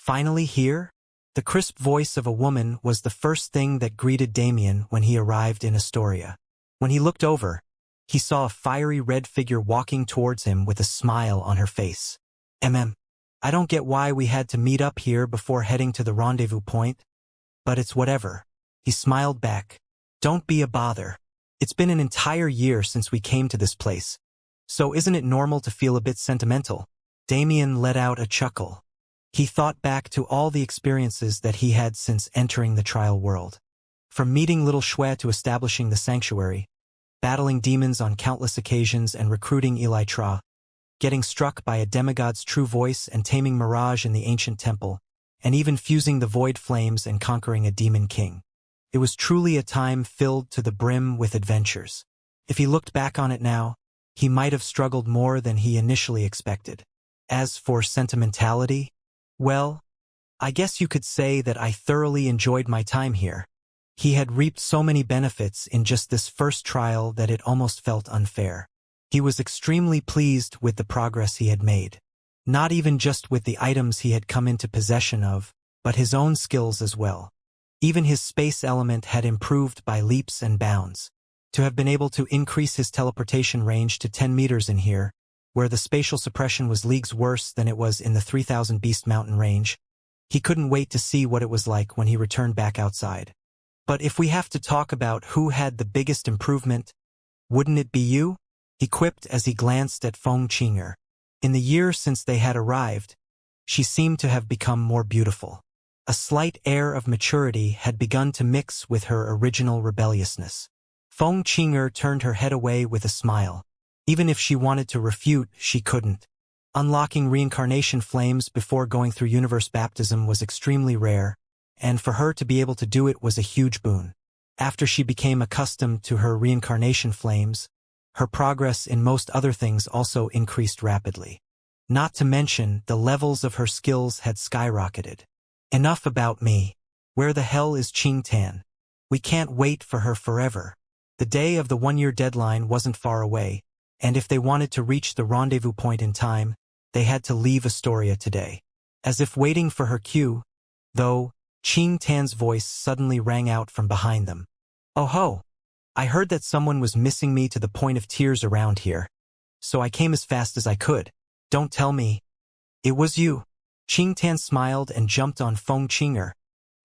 Finally here? The crisp voice of a woman was the first thing that greeted Damien when he arrived in Astoria. When he looked over, he saw a fiery red figure walking towards him with a smile on her face. I don't get why we had to meet up here before heading to the rendezvous point, but it's whatever. He smiled back. Don't be a bother. It's been an entire year since we came to this place. So isn't it normal to feel a bit sentimental? Damien let out a chuckle. He thought back to all the experiences that he had since entering the trial world. From meeting little Shui to establishing the sanctuary, battling demons on countless occasions and recruiting Elytra, getting struck by a demigod's true voice and taming Mirage in the ancient temple, and even fusing the void flames and conquering a demon king. It was truly a time filled to the brim with adventures. If he looked back on it now, he might have struggled more than he initially expected. As for sentimentality, well, I guess you could say that I thoroughly enjoyed my time here. He had reaped so many benefits in just this first trial that it almost felt unfair. He was extremely pleased with the progress he had made. Not even just with the items he had come into possession of, but his own skills as well. Even his space element had improved by leaps and bounds. To have been able to increase his teleportation range to 10 meters in here, where the spatial suppression was leagues worse than it was in the 3000 Beast Mountain range, he couldn't wait to see what it was like when he returned back outside. But if we have to talk about who had the biggest improvement, wouldn't it be you? He quipped as he glanced at Feng Qinger. In the year since they had arrived, she seemed to have become more beautiful. A slight air of maturity had begun to mix with her original rebelliousness. Feng Qinger turned her head away with a smile. Even if she wanted to refute, she couldn't. Unlocking reincarnation flames before going through universe baptism was extremely rare, and for her to be able to do it was a huge boon. After she became accustomed to her reincarnation flames, her progress in most other things also increased rapidly. Not to mention, the levels of her skills had skyrocketed. Enough about me. Where the hell is Qing Tan? We can't wait for her forever. The day of the 1-year deadline wasn't far away, and if they wanted to reach the rendezvous point in time, they had to leave Astoria today. As if waiting for her cue, though, Qing Tan's voice suddenly rang out from behind them. Oh ho! I heard that someone was missing me to the point of tears around here, so I came as fast as I could. Don't tell me. It was you. Qing Tan smiled and jumped on Feng Qinger,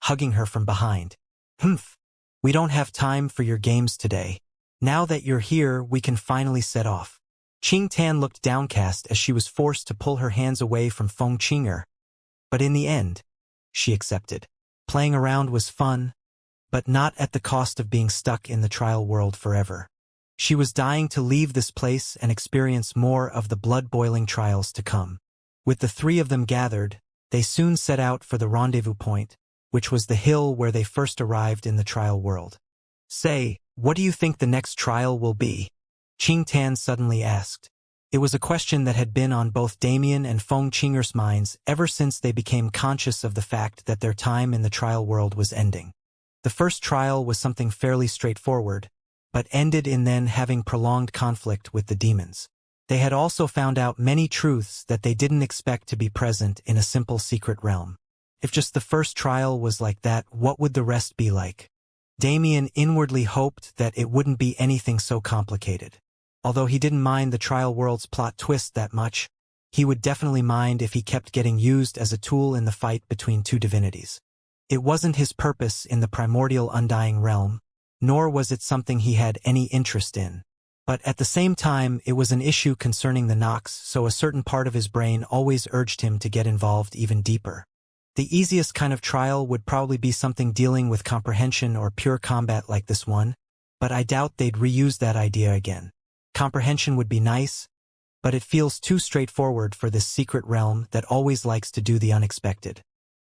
hugging her from behind. Humph. We don't have time for your games today. Now that you're here, we can finally set off. Qing Tan looked downcast as she was forced to pull her hands away from Feng Qinger. But in the end, she accepted. Playing around was fun, but not at the cost of being stuck in the trial world forever. She was dying to leave this place and experience more of the blood-boiling trials to come. With the three of them gathered, they soon set out for the rendezvous point, which was the hill where they first arrived in the trial world. Say, what do you think the next trial will be? Qing Tan suddenly asked. It was a question that had been on both Damien and Feng Qinger's minds ever since they became conscious of the fact that their time in the trial world was ending. The first trial was something fairly straightforward, but ended in then having prolonged conflict with the demons. They had also found out many truths that they didn't expect to be present in a simple secret realm. If just the first trial was like that, what would the rest be like? Damien inwardly hoped that it wouldn't be anything so complicated. Although he didn't mind the trial world's plot twist that much, he would definitely mind if he kept getting used as a tool in the fight between two divinities. It wasn't his purpose in the primordial undying realm, nor was it something he had any interest in. But at the same time, it was an issue concerning the Nox, so a certain part of his brain always urged him to get involved even deeper. The easiest kind of trial would probably be something dealing with comprehension or pure combat like this one, but I doubt they'd reuse that idea again. Comprehension would be nice, but it feels too straightforward for this secret realm that always likes to do the unexpected.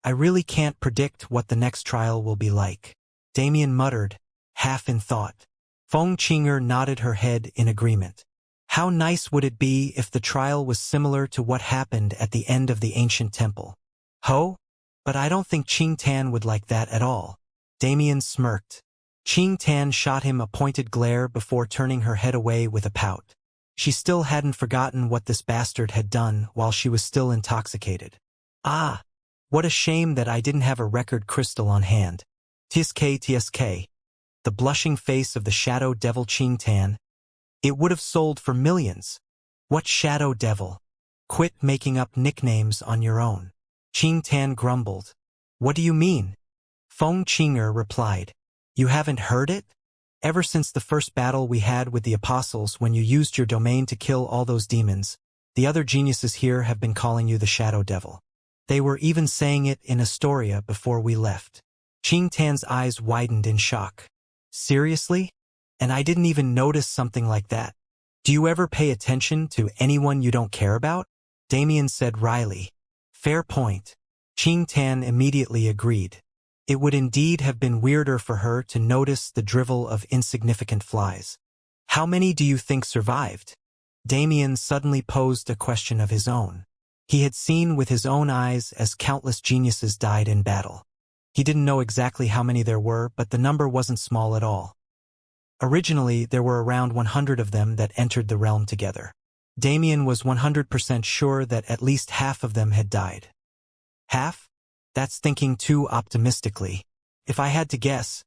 I really can't predict what the next trial will be like, Damien muttered, half in thought. Feng Qinger nodded her head in agreement. How nice would it be if the trial was similar to what happened at the end of the ancient temple? Ho? But I don't think Qing Tan would like that at all. Damien smirked. Qing Tan shot him a pointed glare before turning her head away with a pout. She still hadn't forgotten what this bastard had done while she was still intoxicated. Ah! What a shame that I didn't have a record crystal on hand. TSK. The blushing face of the shadow devil Qingtan. It would have sold for millions. What shadow devil? Quit making up nicknames on your own. Qingtan grumbled. What do you mean? Feng Qinger replied. You haven't heard it? Ever since the first battle we had with the apostles when you used your domain to kill all those demons, the other geniuses here have been calling you the shadow devil. They were even saying it in Astoria before we left. Qingtan's eyes widened in shock. Seriously? And I didn't even notice something like that. Do you ever pay attention to anyone you don't care about? Damien said wryly. Fair point. Qingtan immediately agreed. It would indeed have been weirder for her to notice the drivel of insignificant flies. How many do you think survived? Damien suddenly posed a question of his own. He had seen with his own eyes as countless geniuses died in battle. He didn't know exactly how many there were, but the number wasn't small at all. Originally, there were around 100 of them that entered the realm together. Damien was 100% sure that at least half of them had died. Half? That's thinking too optimistically. If I had to guess,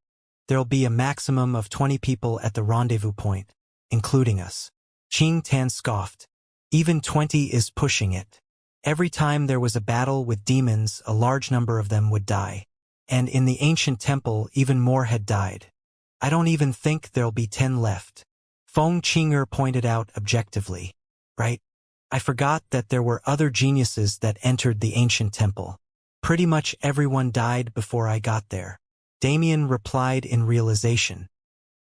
there'll be a maximum of 20 people at the rendezvous point, including us. Qingtan scoffed. Even 20 is pushing it. Every time there was a battle with demons, a large number of them would die. And in the ancient temple, even more had died. I don't even think there'll be 10 left. Feng Qinger pointed out objectively. Right? I forgot that there were other geniuses that entered the ancient temple. Pretty much everyone died before I got there. Damien replied in realization.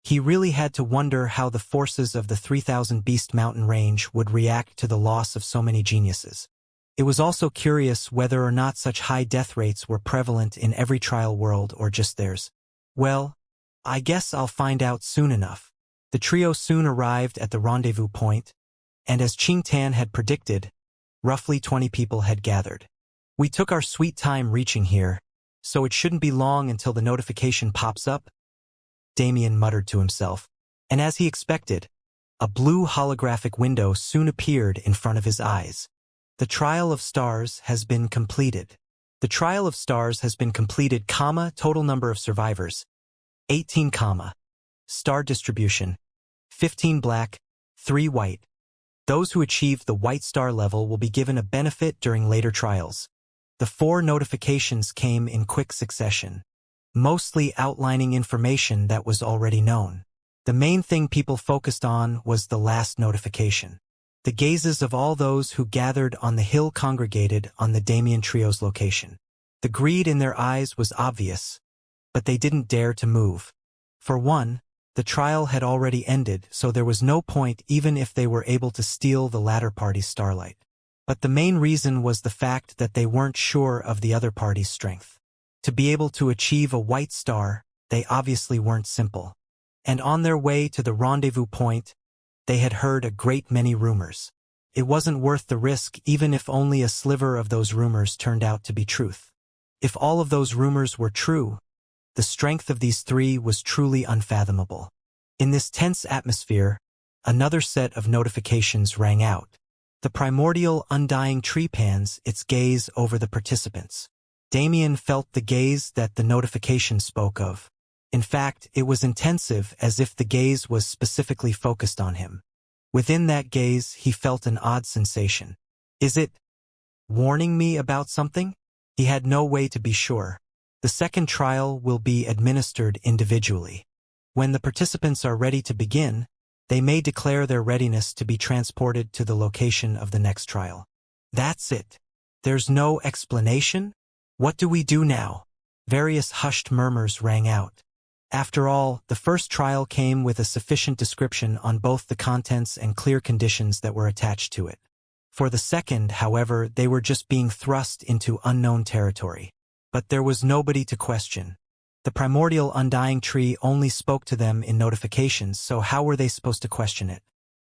He really had to wonder how the forces of the 3000 Beast Mountain range would react to the loss of so many geniuses. It was also curious whether or not such high death rates were prevalent in every trial world or just theirs. Well, I guess I'll find out soon enough. The trio soon arrived at the rendezvous point, and as Qingtan had predicted, roughly 20 people had gathered. We took our sweet time reaching here, so it shouldn't be long until the notification pops up, Damien muttered to himself, and as he expected, a blue holographic window soon appeared in front of his eyes. The trial of stars has been completed. The trial of stars has been completed, total number of survivors, 18, star distribution, 15 black, 3 white. Those who achieve the white star level will be given a benefit during later trials. The 4 notifications came in quick succession, mostly outlining information that was already known. The main thing people focused on was the last notification. The gazes of all those who gathered on the hill congregated on the Damien Trio's location. The greed in their eyes was obvious, but they didn't dare to move. For one, the trial had already ended, so there was no point even if they were able to steal the latter party's starlight. But the main reason was the fact that they weren't sure of the other party's strength. To be able to achieve a white star, they obviously weren't simple. And on their way to the rendezvous point, they had heard a great many rumors. It wasn't worth the risk even if only a sliver of those rumors turned out to be truth. If all of those rumors were true, the strength of these 3 was truly unfathomable. In this tense atmosphere, another set of notifications rang out. The primordial undying tree pans its gaze over the participants. Damien felt the gaze that the notification spoke of. In fact, it was intensive, as if the gaze was specifically focused on him. Within that gaze, he felt an odd sensation. Is it warning me about something? He had no way to be sure. The second trial will be administered individually. When the participants are ready to begin, they may declare their readiness to be transported to the location of the next trial. That's it. There's no explanation? What do we do now? Various hushed murmurs rang out. After all, the first trial came with a sufficient description on both the contents and clear conditions that were attached to it. For the second, however, they were just being thrust into unknown territory. But there was nobody to question. The primordial undying tree only spoke to them in notifications, so how were they supposed to question it?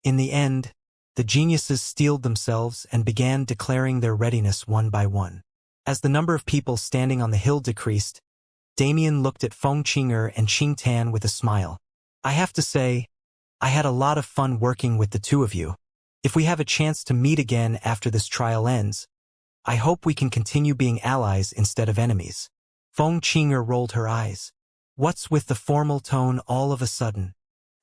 In the end, the geniuses steeled themselves and began declaring their readiness one by one. As the number of people standing on the hill decreased, Damien looked at Feng Qinger and Qingtan with a smile. I have to say, I had a lot of fun working with the 2 of you. If we have a chance to meet again after this trial ends, I hope we can continue being allies instead of enemies. Feng Qinger rolled her eyes. What's with the formal tone all of a sudden?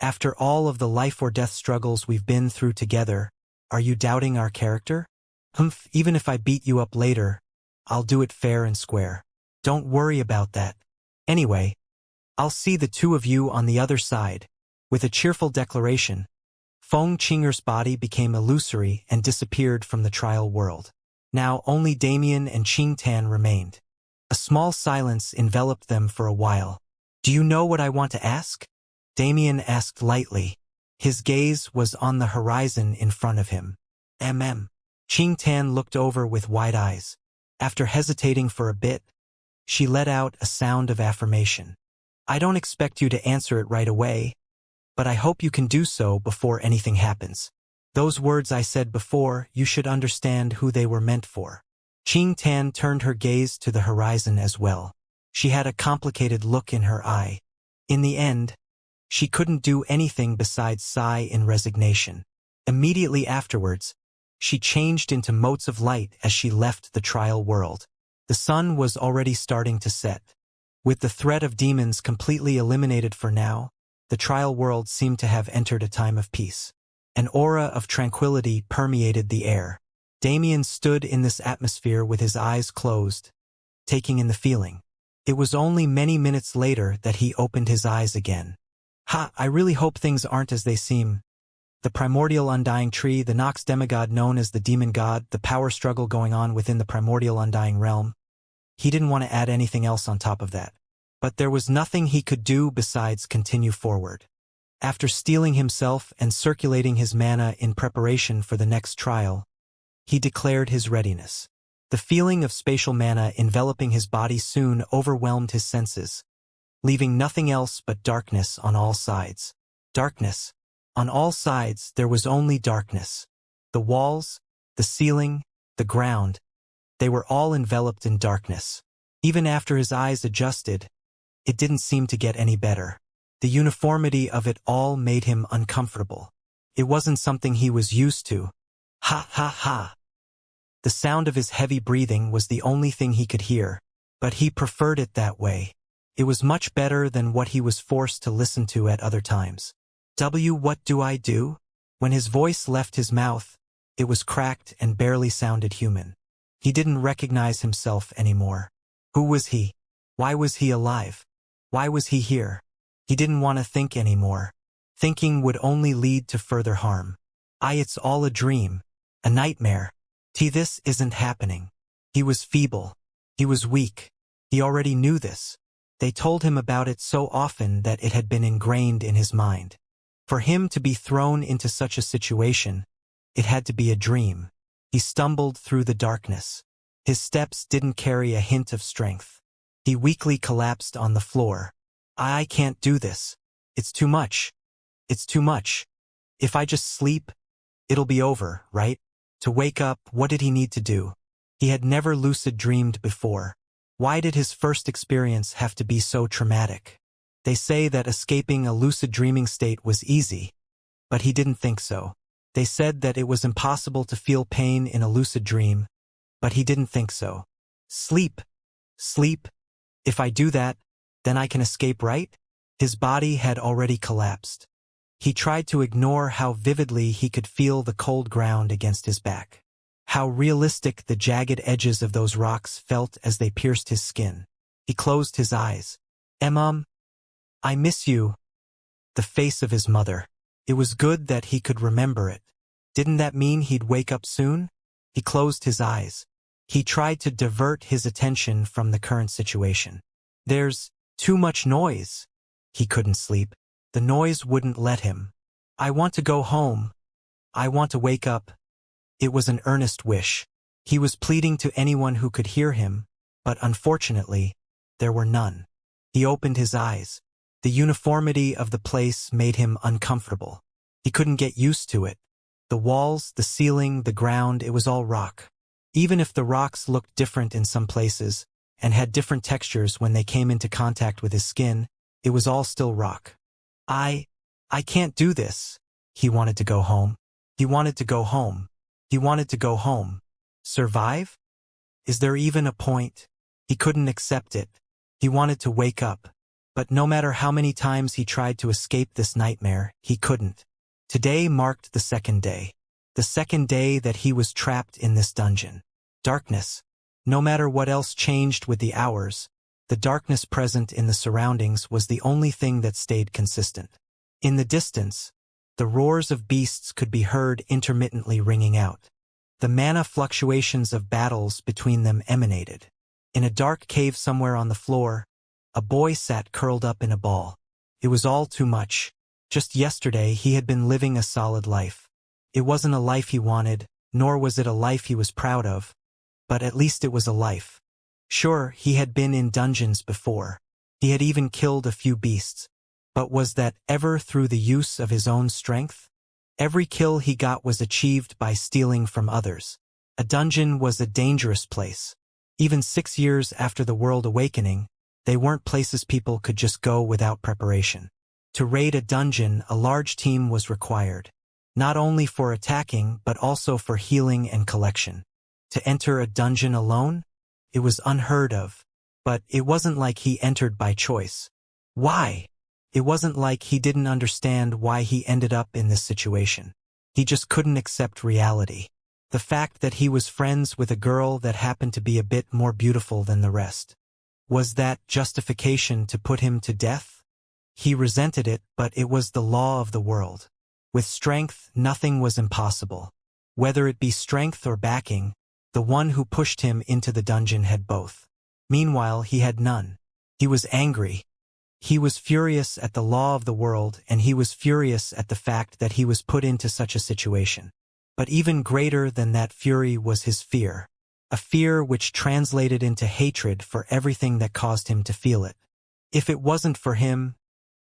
After all of the life or death struggles we've been through together, are you doubting our character? Humph, even if I beat you up later, I'll do it fair and square. Don't worry about that. Anyway, I'll see the two of you on the other side. With a cheerful declaration, Feng Qinger's body became illusory and disappeared from the trial world. Now only Damien and Qing Tan remained. A small silence enveloped them for a while. Do you know what I want to ask? Damien asked lightly. His gaze was on the horizon in front of him. Qing Tan looked over with wide eyes. After hesitating for a bit, she let out a sound of affirmation. I don't expect you to answer it right away, but I hope you can do so before anything happens. Those words I said before, you should understand who they were meant for. Qing Tan turned her gaze to the horizon as well. She had a complicated look in her eye. In the end, she couldn't do anything besides sigh in resignation. Immediately afterwards, she changed into motes of light as she left the trial world. The sun was already starting to set. With the threat of demons completely eliminated for now, the trial world seemed to have entered a time of peace. An aura of tranquility permeated the air. Damien stood in this atmosphere with his eyes closed, taking in the feeling. It was only many minutes later that he opened his eyes again. I really hope things aren't as they seem. The primordial undying tree, the Nox demigod known as the demon god, the power struggle going on within the primordial undying realm. He didn't want to add anything else on top of that. But there was nothing he could do besides continue forward. After steeling himself and circulating his mana in preparation for the next trial, he declared his readiness. The feeling of spatial mana enveloping his body soon overwhelmed his senses, leaving nothing else but darkness on all sides. Darkness. On all sides there was only darkness. The walls, the ceiling, the ground, they were all enveloped in darkness. Even after his eyes adjusted, it didn't seem to get any better. The uniformity of it all made him uncomfortable. It wasn't something he was used to. Ha ha ha. The sound of his heavy breathing was the only thing he could hear, but he preferred it that way. It was much better than what he was forced to listen to at other times. What do I do? When his voice left his mouth, it was cracked and barely sounded human. He didn't recognize himself anymore. Who was he? Why was he alive? Why was he here? He didn't want to think anymore. Thinking would only lead to further harm. It's all a dream. A nightmare. This isn't happening. He was feeble. He was weak. He already knew this. They told him about it so often that it had been ingrained in his mind. For him to be thrown into such a situation, it had to be a dream. He stumbled through the darkness. His steps didn't carry a hint of strength. He weakly collapsed on the floor. I can't do this. It's too much. It's too much. If I just sleep, it'll be over, right? To wake up, what did he need to do? He had never lucid dreamed before. Why did his first experience have to be so traumatic? They say that escaping a lucid dreaming state was easy, but he didn't think so. They said that it was impossible to feel pain in a lucid dream, but he didn't think so. Sleep. Sleep. If I do that, then I can escape, right? His body had already collapsed. He tried to ignore how vividly he could feel the cold ground against his back. How realistic the jagged edges of those rocks felt as they pierced his skin. He closed his eyes. I miss you. The face of his mother. It was good that he could remember it. Didn't that mean he'd wake up soon? He closed his eyes. He tried to divert his attention from the current situation. There's too much noise. He couldn't sleep. The noise wouldn't let him. I want to go home. I want to wake up. It was an earnest wish. He was pleading to anyone who could hear him, but unfortunately, there were none. He opened his eyes. The uniformity of the place made him uncomfortable. He couldn't get used to it. The walls, the ceiling, the ground, it was all rock. Even if the rocks looked different in some places, and had different textures when they came into contact with his skin, it was all still rock. I can't do this. He wanted to go home. He wanted to go home. He wanted to go home. Survive? Is there even a point? He couldn't accept it. He wanted to wake up. But no matter how many times he tried to escape this nightmare, he couldn't. Today marked the second day. The second day that he was trapped in this dungeon. Darkness. No matter what else changed with the hours, the darkness present in the surroundings was the only thing that stayed consistent. In the distance, the roars of beasts could be heard intermittently ringing out. The mana fluctuations of battles between them emanated. In a dark cave somewhere on the floor, a boy sat curled up in a ball. It was all too much. Just yesterday he had been living a solid life. It wasn't a life he wanted, nor was it a life he was proud of, but at least it was a life. Sure, he had been in dungeons before. He had even killed a few beasts. But was that ever through the use of his own strength? Every kill he got was achieved by stealing from others. A dungeon was a dangerous place. Even 6 years after the World Awakening, they weren't places people could just go without preparation. To raid a dungeon, a large team was required. Not only for attacking, but also for healing and collection. To enter a dungeon alone? It was unheard of. But it wasn't like he entered by choice. Why? It wasn't like he didn't understand why he ended up in this situation. He just couldn't accept reality. The fact that he was friends with a girl that happened to be a bit more beautiful than the rest. Was that justification to put him to death? He resented it, but it was the law of the world. With strength, nothing was impossible. Whether it be strength or backing, the one who pushed him into the dungeon had both. Meanwhile, he had none. He was angry. He was furious at the law of the world, and he was furious at the fact that he was put into such a situation. But even greater than that fury was his fear. A fear which translated into hatred for everything that caused him to feel it. If it wasn't for him,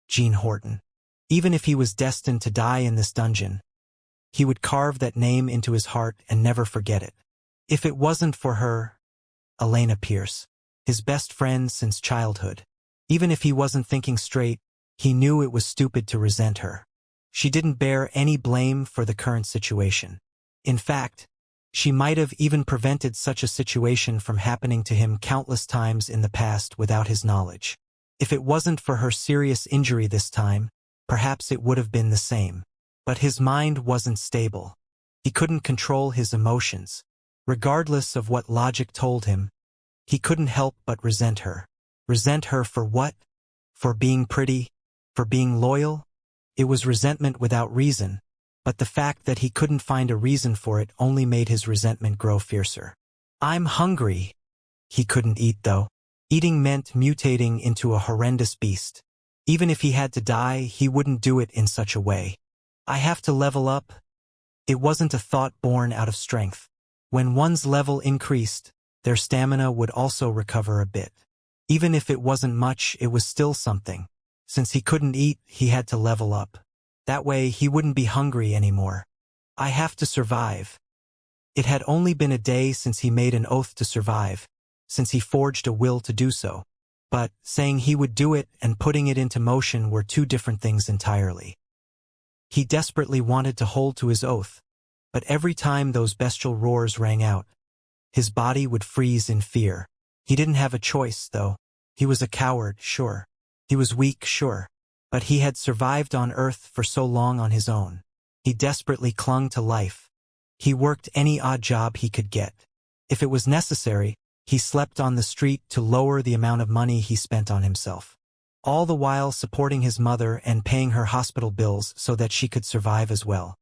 Jean Horton. Even if he was destined to die in this dungeon, he would carve that name into his heart and never forget it. If it wasn't for her, Elena Pierce, his best friend since childhood. Even if he wasn't thinking straight, he knew it was stupid to resent her. She didn't bear any blame for the current situation. In fact, she might have even prevented such a situation from happening to him countless times in the past without his knowledge. If it wasn't for her serious injury this time, perhaps it would have been the same. But his mind wasn't stable. He couldn't control his emotions. Regardless of what logic told him, he couldn't help but resent her. Resent her for what? For being pretty? For being loyal? It was resentment without reason, but the fact that he couldn't find a reason for it only made his resentment grow fiercer. I'm hungry. He couldn't eat, though. Eating meant mutating into a horrendous beast. Even if he had to die, he wouldn't do it in such a way. I have to level up. It wasn't a thought born out of strength. When one's level increased, their stamina would also recover a bit. Even if it wasn't much, it was still something. Since he couldn't eat, he had to level up. That way, he wouldn't be hungry anymore. I have to survive. It had only been a day since he made an oath to survive, since he forged a will to do so. But saying he would do it and putting it into motion were two different things entirely. He desperately wanted to hold to his oath, but every time those bestial roars rang out, his body would freeze in fear. He didn't have a choice, though. He was a coward, sure. He was weak, sure. But he had survived on Earth for so long on his own. He desperately clung to life. He worked any odd job he could get. If it was necessary, he slept on the street to lower the amount of money he spent on himself. All the while supporting his mother and paying her hospital bills so that she could survive as well.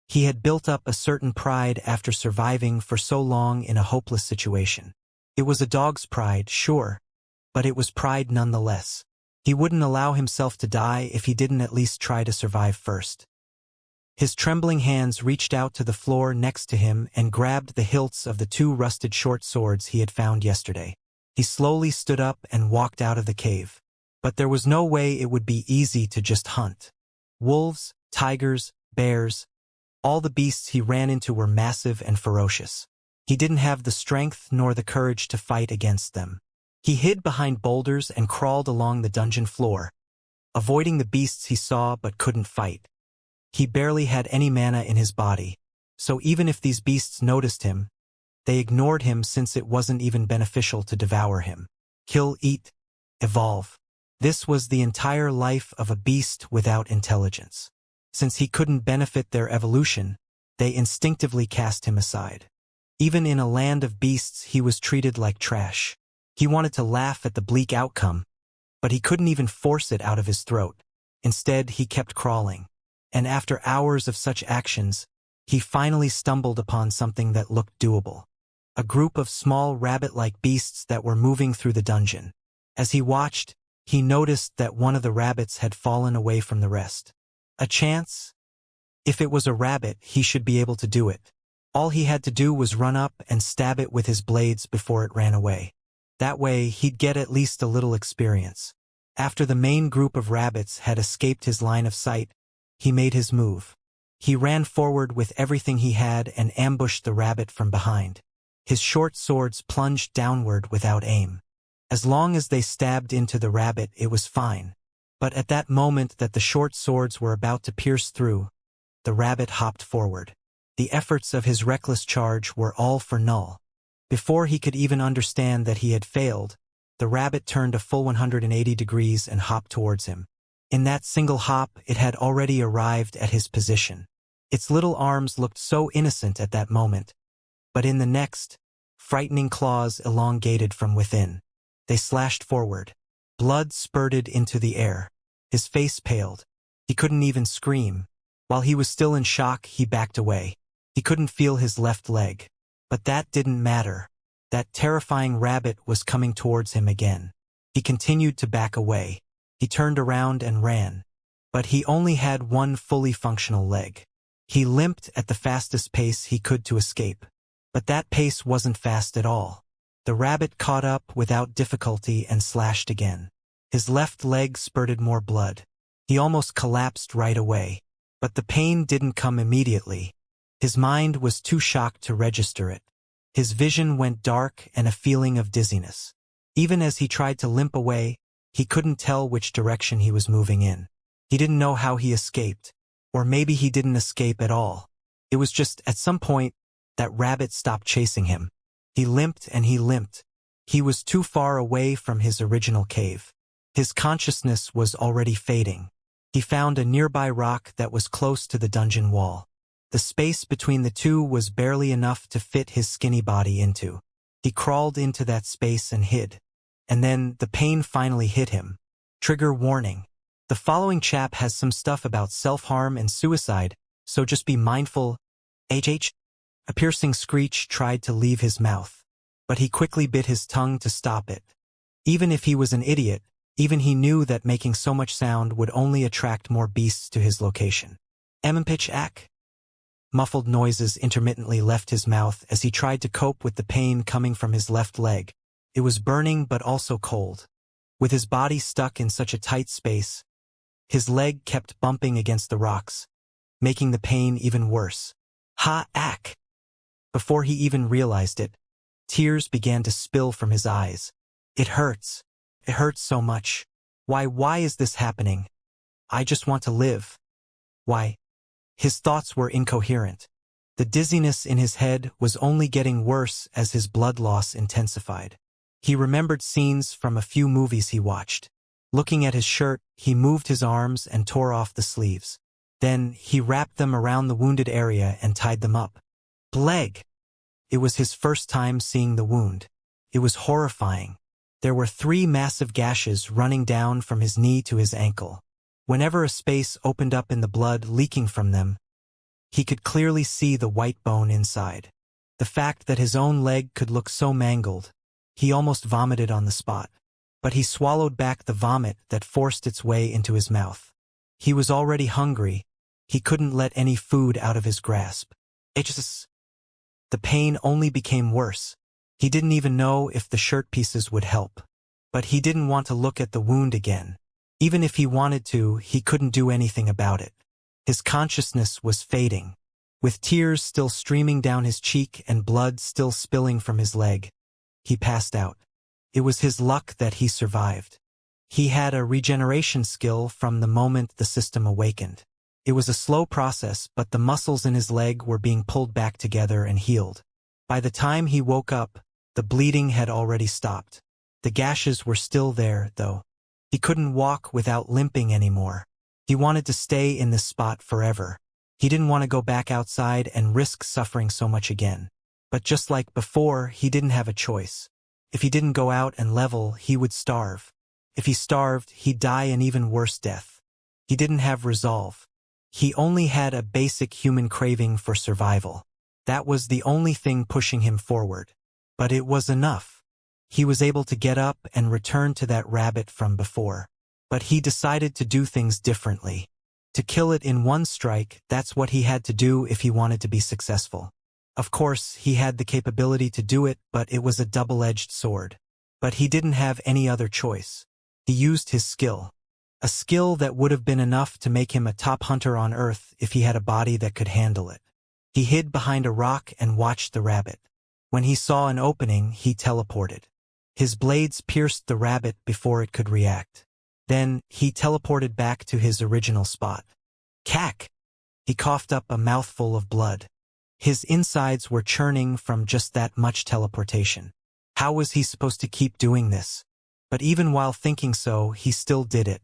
He had built up a certain pride after surviving for so long in a hopeless situation. It was a dog's pride, sure, but it was pride nonetheless. He wouldn't allow himself to die if he didn't at least try to survive first. His trembling hands reached out to the floor next to him and grabbed the hilts of the two rusted short swords he had found yesterday. He slowly stood up and walked out of the cave. But there was no way it would be easy to just hunt. Wolves, tigers, bears, all the beasts he ran into were massive and ferocious. He didn't have the strength nor the courage to fight against them. He hid behind boulders and crawled along the dungeon floor, avoiding the beasts he saw but couldn't fight. He barely had any mana in his body, so even if these beasts noticed him, They ignored him since it wasn't even beneficial to devour him. Kill, eat, evolve. This was the entire life of a beast without intelligence. Since he couldn't benefit their evolution, they instinctively cast him aside. Even in a land of beasts, he was treated like trash. He wanted to laugh at the bleak outcome, but he couldn't even force it out of his throat. Instead, he kept crawling. And after hours of such actions, he finally stumbled upon something that looked doable. A group of small rabbit-like beasts that were moving through the dungeon. As he watched, he noticed that one of the rabbits had fallen away from the rest. A chance? If it was a rabbit, he should be able to do it. All he had to do was run up and stab it with his blades before it ran away. That way, he'd get at least a little experience. After the main group of rabbits had escaped his line of sight, he made his move. He ran forward with everything he had and ambushed the rabbit from behind. His short swords plunged downward without aim. As long as they stabbed into the rabbit, it was fine. But at that moment that the short swords were about to pierce through, the rabbit hopped forward. The efforts of his reckless charge were all for null. Before he could even understand that he had failed, the rabbit turned a full 180 degrees and hopped towards him. In that single hop, it had already arrived at his position. Its little arms looked so innocent at that moment. But in the next, frightening claws elongated from within. They slashed forward. Blood spurted into the air. His face paled. He couldn't even scream. While he was still in shock, he backed away. He couldn't feel his left leg. But that didn't matter. That terrifying rabbit was coming towards him again. He continued to back away. He turned around and ran. But he only had one fully functional leg. He limped at the fastest pace he could to escape. But that pace wasn't fast at all. The rabbit caught up without difficulty and slashed again. His left leg spurted more blood. He almost collapsed right away. But the pain didn't come immediately. His mind was too shocked to register it. His vision went dark and a feeling of dizziness. Even as he tried to limp away, he couldn't tell which direction he was moving in. He didn't know how he escaped. Or maybe he didn't escape at all. It was just at some point, that rabbit stopped chasing him. He limped and he limped. He was too far away from his original cave. His consciousness was already fading. He found a nearby rock that was close to the dungeon wall. The space between the two was barely enough to fit his skinny body into. He crawled into that space and hid. And then the pain finally hit him. Trigger warning. The following chap has some stuff about self-harm and suicide, so just be mindful. HH? A piercing screech tried to leave his mouth, but he quickly bit his tongue to stop it. Even if he was an idiot, even he knew that making so much sound would only attract more beasts to his location. Pitch ack? Muffled noises intermittently left his mouth as he tried to cope with the pain coming from his left leg. It was burning but also cold. With his body stuck in such a tight space, his leg kept bumping against the rocks, making the pain even worse. Ha-ack! Before he even realized it, tears began to spill from his eyes. It hurts. It hurts so much. Why is this happening? I just want to live. Why? His thoughts were incoherent. The dizziness in his head was only getting worse as his blood loss intensified. He remembered scenes from a few movies he watched. Looking at his shirt, he moved his arms and tore off the sleeves. Then he wrapped them around the wounded area and tied them up. Bleg! It was his first time seeing the wound. It was horrifying. There were 3 massive gashes running down from his knee to his ankle. Whenever a space opened up in the blood leaking from them, he could clearly see the white bone inside. The fact that his own leg could look so mangled, he almost vomited on the spot. But he swallowed back the vomit that forced its way into his mouth. He was already hungry. He couldn't let any food out of his grasp. The pain only became worse. He didn't even know if the shirt pieces would help. But he didn't want to look at the wound again. Even if he wanted to, he couldn't do anything about it. His consciousness was fading. With tears still streaming down his cheek and blood still spilling from his leg, he passed out. It was his luck that he survived. He had a regeneration skill from the moment the system awakened. It was a slow process, but the muscles in his leg were being pulled back together and healed. By the time he woke up, the bleeding had already stopped. The gashes were still there, though. He couldn't walk without limping anymore. He wanted to stay in this spot forever. He didn't want to go back outside and risk suffering so much again. But just like before, he didn't have a choice. If he didn't go out and level, he would starve. If he starved, he'd die an even worse death. He didn't have resolve. He only had a basic human craving for survival. That was the only thing pushing him forward. But it was enough. He was able to get up and return to that rabbit from before. But he decided to do things differently. To kill it in one strike, that's what he had to do if he wanted to be successful. Of course, he had the capability to do it, but it was a double-edged sword. But he didn't have any other choice. He used his skill. A skill that would have been enough to make him a top hunter on Earth if he had a body that could handle it. He hid behind a rock and watched the rabbit. When he saw an opening, he teleported. His blades pierced the rabbit before it could react. Then, he teleported back to his original spot. Cack! He coughed up a mouthful of blood. His insides were churning from just that much teleportation. How was he supposed to keep doing this? But even while thinking so, he still did it.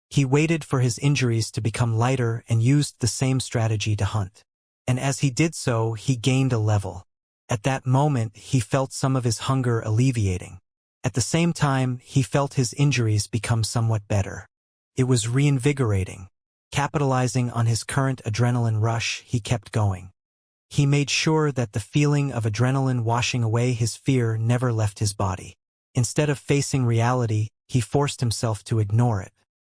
He waited for his injuries to become lighter and used the same strategy to hunt. And as he did so, he gained a level. At that moment, he felt some of his hunger alleviating. At the same time, he felt his injuries become somewhat better. It was reinvigorating. Capitalizing on his current adrenaline rush, he kept going. He made sure that the feeling of adrenaline washing away his fear never left his body. Instead of facing reality, he forced himself to ignore it.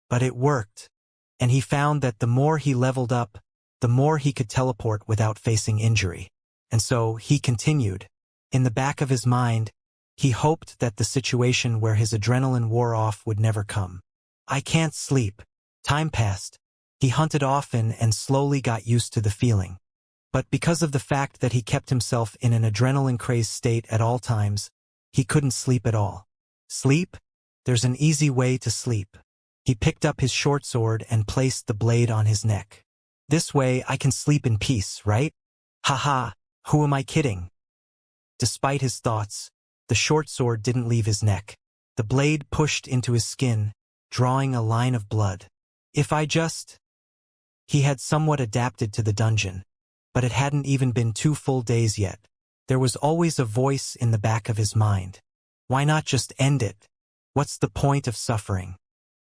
But it worked. And he found that the more he leveled up, the more he could teleport without facing injury. And so, he continued. In the back of his mind, he hoped that the situation where his adrenaline wore off would never come. I can't sleep. Time passed. He hunted often and slowly got used to the feeling. But because of the fact that he kept himself in an adrenaline-crazed state at all times, he couldn't sleep at all. Sleep? There's an easy way to sleep. He picked up his short sword and placed the blade on his neck. This way I can sleep in peace, right? Haha, who am I kidding? Despite his thoughts, the short sword didn't leave his neck. The blade pushed into his skin, drawing a line of blood. If I just... He had somewhat adapted to the dungeon. But it hadn't even been 2 full days yet. There was always a voice in the back of his mind. Why not just end it? What's the point of suffering?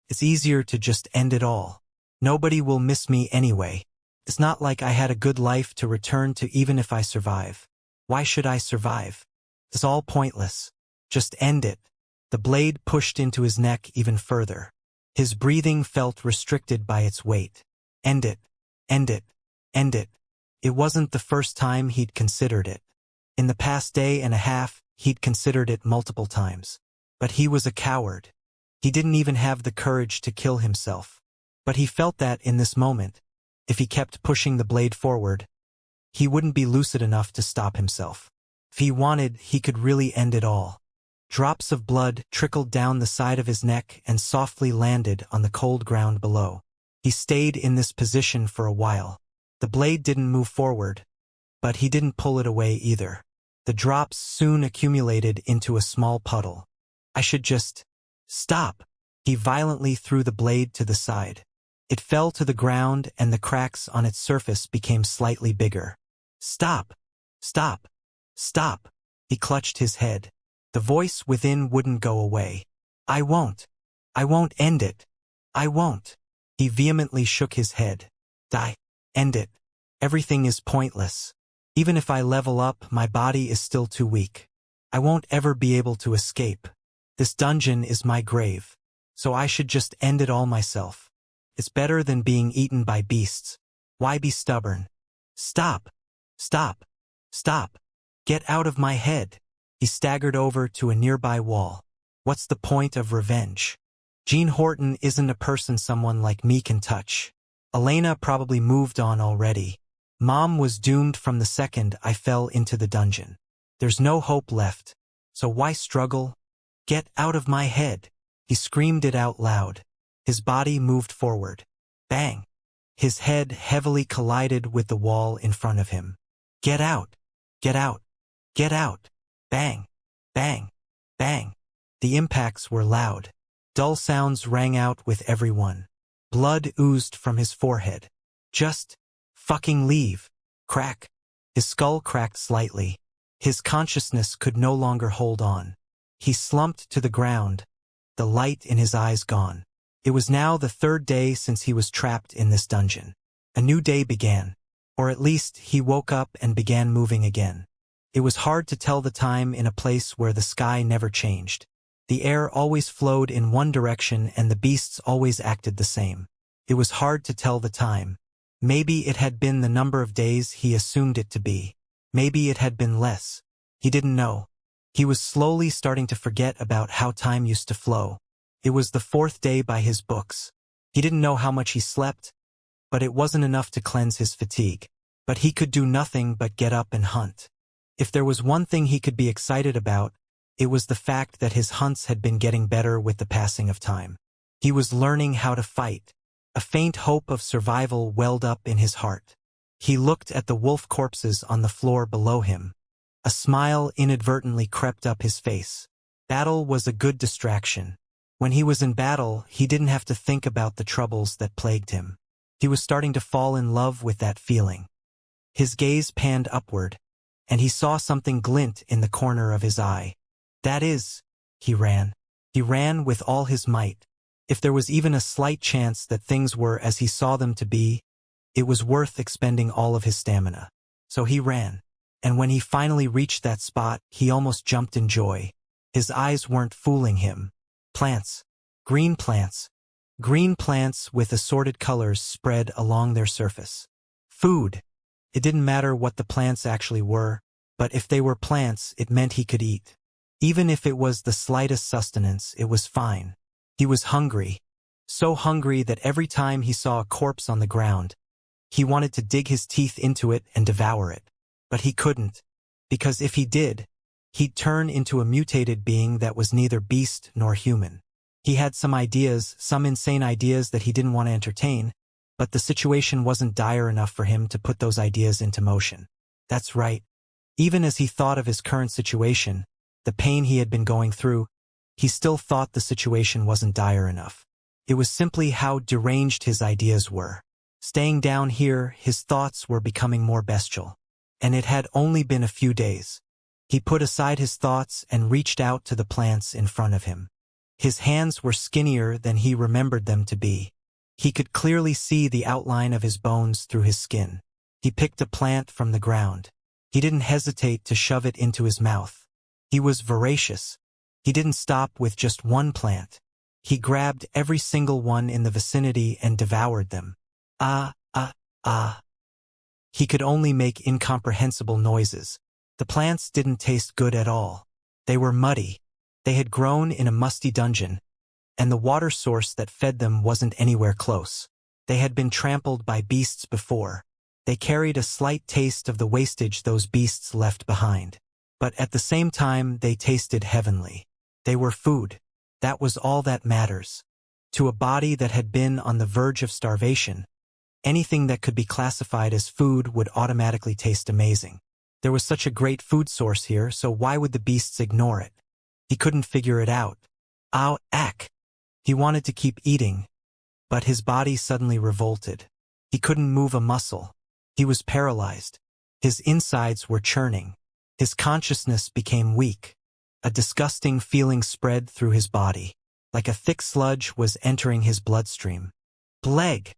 It's easier to just end it all. Nobody will miss me anyway. It's not like I had a good life to return to even if I survive. Why should I survive? It's all pointless. Just end it. The blade pushed into his neck even further. His breathing felt restricted by its weight. End it. End it. End it. It wasn't the first time he'd considered it. In the past day and a half, he'd considered it multiple times. But he was a coward. He didn't even have the courage to kill himself. But he felt that in this moment, if he kept pushing the blade forward, he wouldn't be lucid enough to stop himself. If he wanted, he could really end it all. Drops of blood trickled down the side of his neck and softly landed on the cold ground below. He stayed in this position for a while. The blade didn't move forward, but he didn't pull it away either. The drops soon accumulated into a small puddle. I should just... stop. He violently threw the blade to the side. It fell to the ground and the cracks on its surface became slightly bigger. Stop. Stop. Stop. He clutched his head. The voice within wouldn't go away. I won't. I won't end it. I won't. He vehemently shook his head. Die. End it. Everything is pointless. Even if I level up, my body is still too weak. I won't ever be able to escape. This dungeon is my grave. So I should just end it all myself. It's better than being eaten by beasts. Why be stubborn? Stop. Stop. Stop. Get out of my head. He staggered over to a nearby wall. What's the point of revenge? Jean Horton isn't a person someone like me can touch. Elena probably moved on already. Mom was doomed from the second I fell into the dungeon. There's no hope left. So why struggle? Get out of my head. He screamed it out loud. His body moved forward. Bang! His head heavily collided with the wall in front of him. Get out! Get out! Get out! Bang! Bang! Bang! The impacts were loud. Dull sounds rang out with every one. Blood oozed from his forehead. Just fucking leave. Crack. His skull cracked slightly. His consciousness could no longer hold on. He slumped to the ground, the light in his eyes gone. It was now the third day since he was trapped in this dungeon. A new day began. Or at least he woke up and began moving again. It was hard to tell the time in a place where the sky never changed. The air always flowed in one direction and the beasts always acted the same. It was hard to tell the time. Maybe it had been the number of days he assumed it to be. Maybe it had been less. He didn't know. He was slowly starting to forget about how time used to flow. It was the fourth day by his books. He didn't know how much he slept, but it wasn't enough to cleanse his fatigue. But he could do nothing but get up and hunt. If there was one thing he could be excited about, it was the fact that his hunts had been getting better with the passing of time. He was learning how to fight. A faint hope of survival welled up in his heart. He looked at the wolf corpses on the floor below him. A smile inadvertently crept up his face. Battle was a good distraction. When he was in battle, he didn't have to think about the troubles that plagued him. He was starting to fall in love with that feeling. His gaze panned upward, and he saw something glint in the corner of his eye. That is, he ran. He ran with all his might. If there was even a slight chance that things were as he saw them to be, it was worth expending all of his stamina. So he ran. And when he finally reached that spot, he almost jumped in joy. His eyes weren't fooling him. Plants. Green plants. Green plants with assorted colors spread along their surface. Food. It didn't matter what the plants actually were, but if they were plants, it meant he could eat. Even if it was the slightest sustenance, it was fine. He was hungry. So hungry that every time he saw a corpse on the ground, he wanted to dig his teeth into it and devour it. But he couldn't, because if he did, he'd turn into a mutated being that was neither beast nor human. He had some ideas, some insane ideas that he didn't want to entertain, but the situation wasn't dire enough for him to put those ideas into motion. That's right. Even as he thought of his current situation, the pain he had been going through, he still thought the situation wasn't dire enough. It was simply how deranged his ideas were. Staying down here, his thoughts were becoming more bestial. And it had only been a few days. He put aside his thoughts and reached out to the plants in front of him. His hands were skinnier than he remembered them to be. He could clearly see the outline of his bones through his skin. He picked a plant from the ground. He didn't hesitate to shove it into his mouth. He was voracious. He didn't stop with just one plant. He grabbed every single one in the vicinity and devoured them. Ah, ah, ah. He could only make incomprehensible noises. The plants didn't taste good at all. They were muddy. They had grown in a musty dungeon, and the water source that fed them wasn't anywhere close. They had been trampled by beasts before. They carried a slight taste of the wastage those beasts left behind. But at the same time, they tasted heavenly. They were food. That was all that matters. To a body that had been on the verge of starvation, anything that could be classified as food would automatically taste amazing. There was such a great food source here, so why would the beasts ignore it? He couldn't figure it out. Ow, ack! He wanted to keep eating, but his body suddenly revolted. He couldn't move a muscle. He was paralyzed. His insides were churning. His consciousness became weak. A disgusting feeling spread through his body, like a thick sludge was entering his bloodstream. Bleg!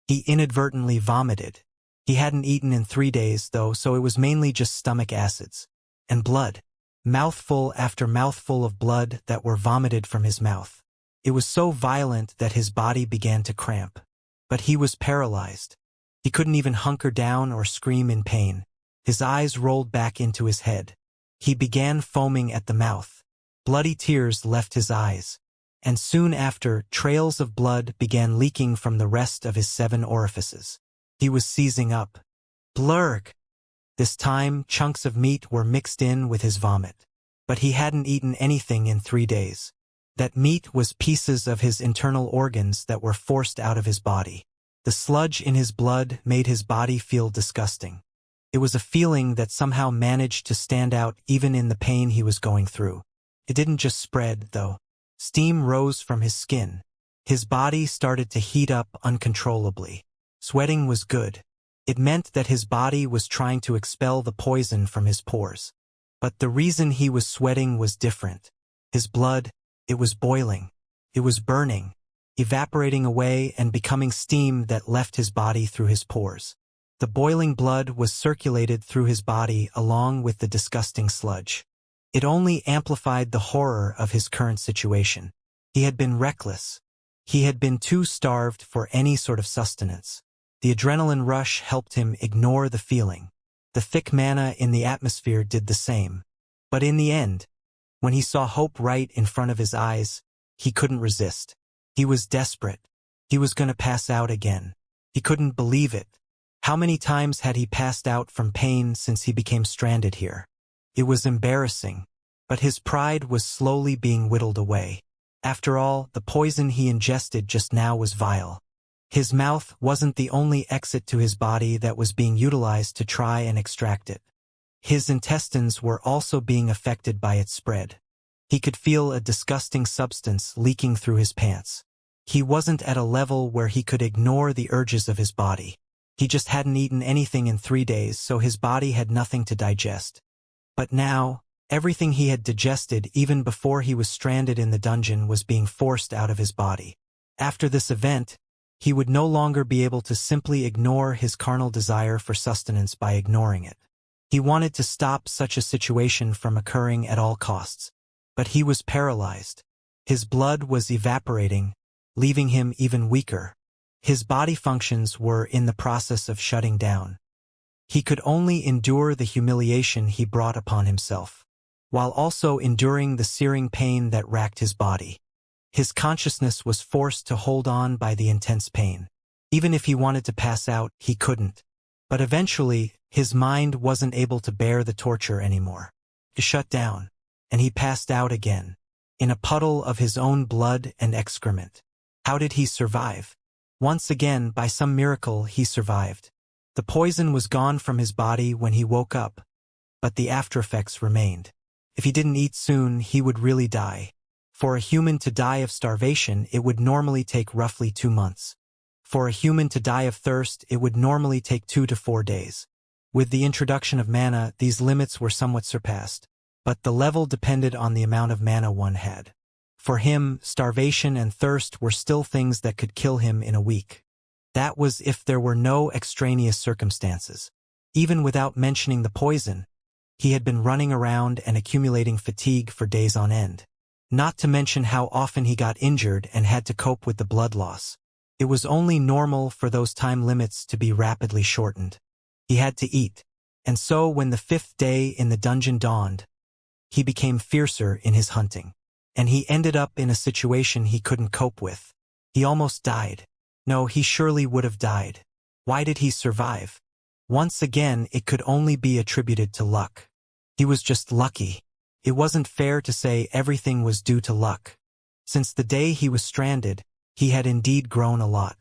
He inadvertently vomited. He hadn't eaten in 3 days, though, so it was mainly just stomach acids. And blood. Mouthful after mouthful of blood that were vomited from his mouth. It was so violent that his body began to cramp. But he was paralyzed. He couldn't even hunker down or scream in pain. His eyes rolled back into his head. He began foaming at the mouth. Bloody tears left his eyes. And soon after, trails of blood began leaking from the rest of his 7 orifices. He was seizing up. Blurg! This time, chunks of meat were mixed in with his vomit. But he hadn't eaten anything in 3 days. That meat was pieces of his internal organs that were forced out of his body. The sludge in his blood made his body feel disgusting. It was a feeling that somehow managed to stand out even in the pain he was going through. It didn't just spread, though. Steam rose from his skin. His body started to heat up uncontrollably. Sweating was good. It meant that his body was trying to expel the poison from his pores. But the reason he was sweating was different. His blood, it was boiling. It was burning, evaporating away and becoming steam that left his body through his pores. The boiling blood was circulated through his body along with the disgusting sludge. It only amplified the horror of his current situation. He had been reckless. He had been too starved for any sort of sustenance. The adrenaline rush helped him ignore the feeling. The thick mana in the atmosphere did the same. But in the end, when he saw hope right in front of his eyes, he couldn't resist. He was desperate. He was going to pass out again. He couldn't believe it. How many times had he passed out from pain since he became stranded here? It was embarrassing, but his pride was slowly being whittled away. After all, the poison he ingested just now was vile. His mouth wasn't the only exit to his body that was being utilized to try and extract it. His intestines were also being affected by its spread. He could feel a disgusting substance leaking through his pants. He wasn't at a level where he could ignore the urges of his body. He just hadn't eaten anything in 3 days, so his body had nothing to digest. But now, everything he had digested even before he was stranded in the dungeon was being forced out of his body. After this event, he would no longer be able to simply ignore his carnal desire for sustenance by ignoring it. He wanted to stop such a situation from occurring at all costs. But he was paralyzed. His blood was evaporating, leaving him even weaker. His body functions were in the process of shutting down. He could only endure the humiliation he brought upon himself, while also enduring the searing pain that racked his body. His consciousness was forced to hold on by the intense pain. Even if he wanted to pass out, he couldn't. But eventually, his mind wasn't able to bear the torture anymore. It shut down, and he passed out again, in a puddle of his own blood and excrement. How did he survive? Once again, by some miracle, he survived. The poison was gone from his body when he woke up, but the aftereffects remained. If he didn't eat soon, he would really die. For a human to die of starvation, it would normally take roughly 2 months. For a human to die of thirst, it would normally take 2 to 4 days. With the introduction of mana, these limits were somewhat surpassed, but the level depended on the amount of mana one had. For him, starvation and thirst were still things that could kill him in a week. That was if there were no extraneous circumstances. Even without mentioning the poison, he had been running around and accumulating fatigue for days on end. Not to mention how often he got injured and had to cope with the blood loss. It was only normal for those time limits to be rapidly shortened. He had to eat, and so when the 5th day in the dungeon dawned, he became fiercer in his hunting. And he ended up in a situation he couldn't cope with. He almost died. No, he surely would have died. Why did he survive? Once again, it could only be attributed to luck. He was just lucky. It wasn't fair to say everything was due to luck. Since the day he was stranded, he had indeed grown a lot.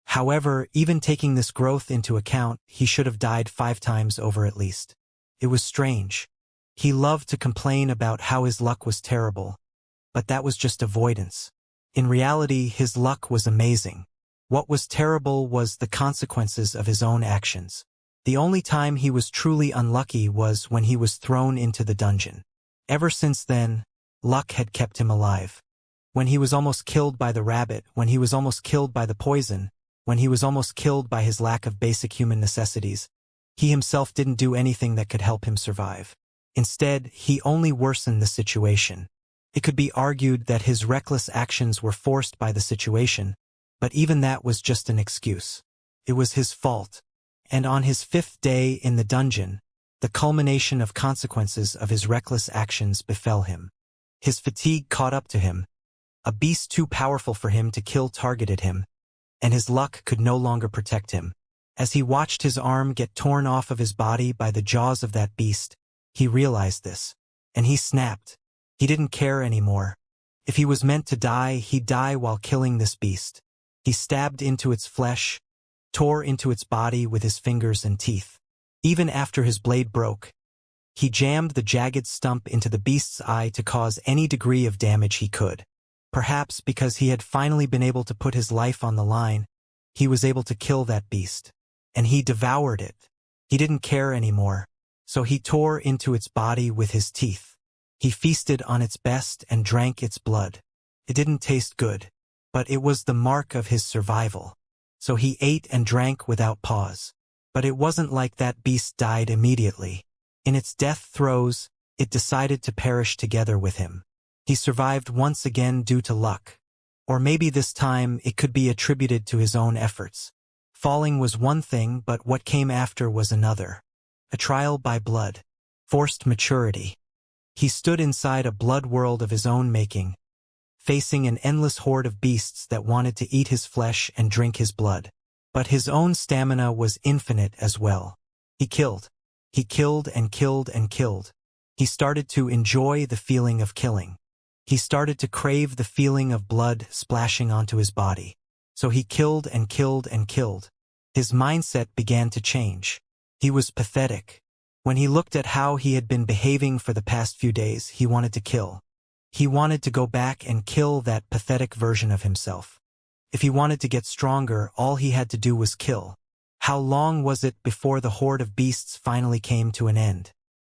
However, even taking this growth into account, he should have died 5 times over at least. It was strange. He loved to complain about how his luck was terrible, but that was just avoidance. In reality, his luck was amazing. What was terrible was the consequences of his own actions. The only time he was truly unlucky was when he was thrown into the dungeon. Ever since then, luck had kept him alive. When he was almost killed by the rabbit, when he was almost killed by the poison, when he was almost killed by his lack of basic human necessities, he himself didn't do anything that could help him survive. Instead, he only worsened the situation. It could be argued that his reckless actions were forced by the situation, but even that was just an excuse. It was his fault. And on his 5th day in the dungeon, the culmination of consequences of his reckless actions befell him. His fatigue caught up to him. A beast too powerful for him to kill targeted him, and his luck could no longer protect him. As he watched his arm get torn off of his body by the jaws of that beast, he realized this, and he snapped. He didn't care anymore. If he was meant to die, he'd die while killing this beast. He stabbed into its flesh, tore into its body with his fingers and teeth. Even after his blade broke, he jammed the jagged stump into the beast's eye to cause any degree of damage he could. Perhaps because he had finally been able to put his life on the line, he was able to kill that beast. And he devoured it. He didn't care anymore, so he tore into its body with his teeth. He feasted on its best and drank its blood. It didn't taste good, but it was the mark of his survival. So he ate and drank without pause. But it wasn't like that beast died immediately. In its death throes, it decided to perish together with him. He survived once again due to luck. Or maybe this time it could be attributed to his own efforts. Falling was one thing, but what came after was another. A trial by blood. Forced maturity. He stood inside a blood world of his own making, facing an endless horde of beasts that wanted to eat his flesh and drink his blood. But his own stamina was infinite as well. He killed. He killed and killed and killed. He started to enjoy the feeling of killing. He started to crave the feeling of blood splashing onto his body. So he killed and killed and killed. His mindset began to change. He was pathetic. When he looked at how he had been behaving for the past few days, he wanted to kill. He wanted to go back and kill that pathetic version of himself. If he wanted to get stronger, all he had to do was kill. How long was it before the horde of beasts finally came to an end?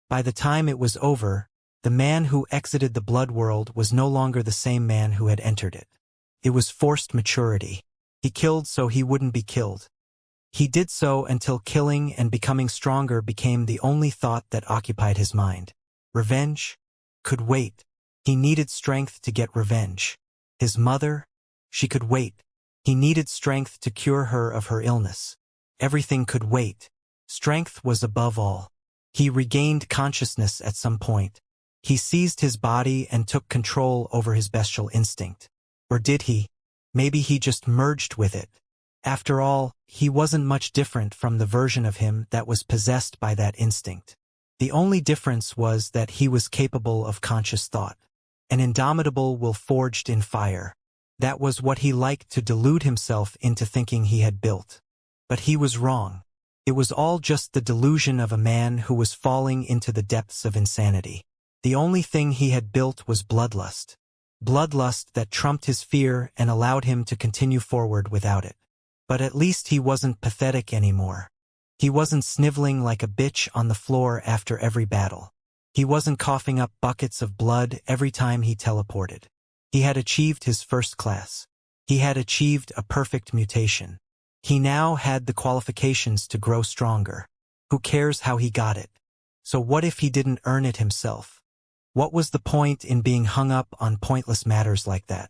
By the time it was over, the man who exited the blood world was no longer the same man who had entered it. It was forced maturity. He killed so he wouldn't be killed. He did so until killing and becoming stronger became the only thought that occupied his mind. Revenge? Could wait. He needed strength to get revenge. His mother? She could wait. He needed strength to cure her of her illness. Everything could wait. Strength was above all. He regained consciousness at some point. He seized his body and took control over his bestial instinct. Or did he? Maybe he just merged with it. After all, he wasn't much different from the version of him that was possessed by that instinct. The only difference was that he was capable of conscious thought. An indomitable will forged in fire. That was what he liked to delude himself into thinking he had built. But he was wrong. It was all just the delusion of a man who was falling into the depths of insanity. The only thing he had built was bloodlust. Bloodlust that trumped his fear and allowed him to continue forward without it. But at least he wasn't pathetic anymore. He wasn't sniveling like a bitch on the floor after every battle. He wasn't coughing up buckets of blood every time he teleported. He had achieved his first class. He had achieved a perfect mutation. He now had the qualifications to grow stronger. Who cares how he got it? So what if he didn't earn it himself? What was the point in being hung up on pointless matters like that?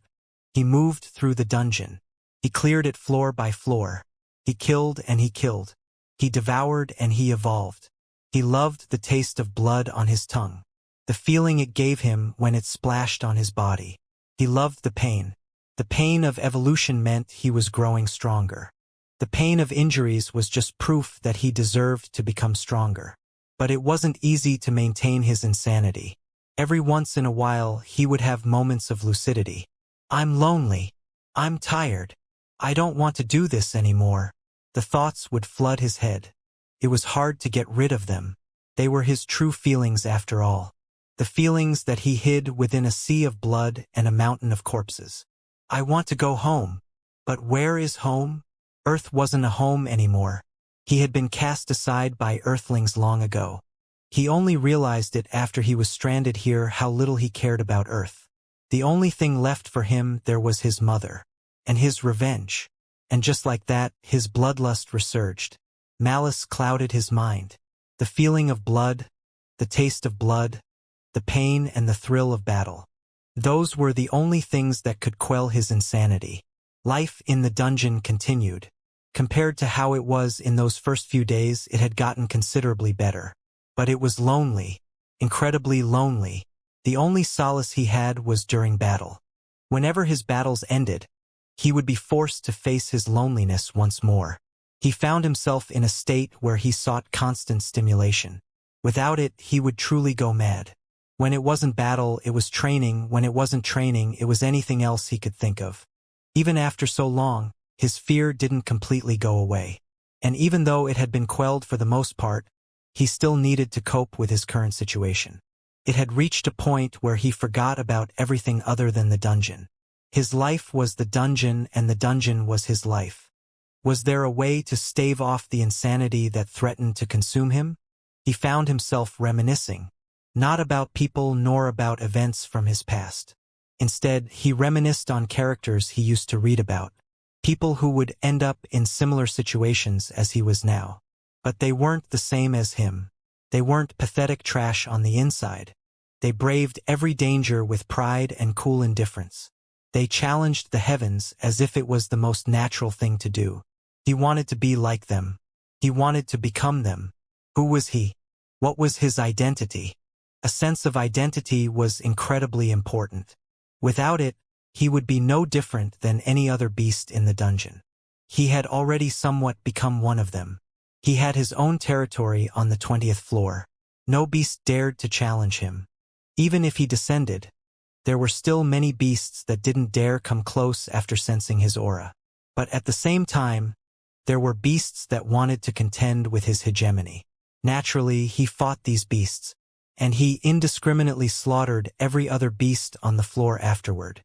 He moved through the dungeon. He cleared it floor by floor. He killed and he killed. He devoured and he evolved. He loved the taste of blood on his tongue, the feeling it gave him when it splashed on his body. He loved the pain. The pain of evolution meant he was growing stronger. The pain of injuries was just proof that he deserved to become stronger. But it wasn't easy to maintain his insanity. Every once in a while, he would have moments of lucidity. I'm lonely. I'm tired. I don't want to do this anymore. The thoughts would flood his head. It was hard to get rid of them. They were his true feelings after all. The feelings that he hid within a sea of blood and a mountain of corpses. I want to go home. But where is home? Earth wasn't a home anymore. He had been cast aside by Earthlings long ago. He only realized it after he was stranded here how little he cared about Earth. The only thing left for him there was his mother. And his revenge. And just like that, his bloodlust resurged. Malice clouded his mind. The feeling of blood, the taste of blood, the pain and the thrill of battle. Those were the only things that could quell his insanity. Life in the dungeon continued. Compared to how it was in those first few days, it had gotten considerably better. But it was lonely, incredibly lonely. The only solace he had was during battle. Whenever his battles ended, he would be forced to face his loneliness once more. He found himself in a state where he sought constant stimulation. Without it, he would truly go mad. When it wasn't battle, it was training. When it wasn't training, it was anything else he could think of. Even after so long, his fear didn't completely go away. And even though it had been quelled for the most part, he still needed to cope with his current situation. It had reached a point where he forgot about everything other than the dungeon. His life was the dungeon and the dungeon was his life. Was there a way to stave off the insanity that threatened to consume him? He found himself reminiscing, not about people nor about events from his past. Instead, he reminisced on characters he used to read about, people who would end up in similar situations as he was now. But they weren't the same as him. They weren't pathetic trash on the inside. They braved every danger with pride and cool indifference. They challenged the heavens as if it was the most natural thing to do. He wanted to be like them. He wanted to become them. Who was he? What was his identity? A sense of identity was incredibly important. Without it, he would be no different than any other beast in the dungeon. He had already somewhat become one of them. He had his own territory on the 20th floor. No beast dared to challenge him. Even if he descended, there were still many beasts that didn't dare come close after sensing his aura. But at the same time, there were beasts that wanted to contend with his hegemony. Naturally, he fought these beasts, and he indiscriminately slaughtered every other beast on the floor afterward.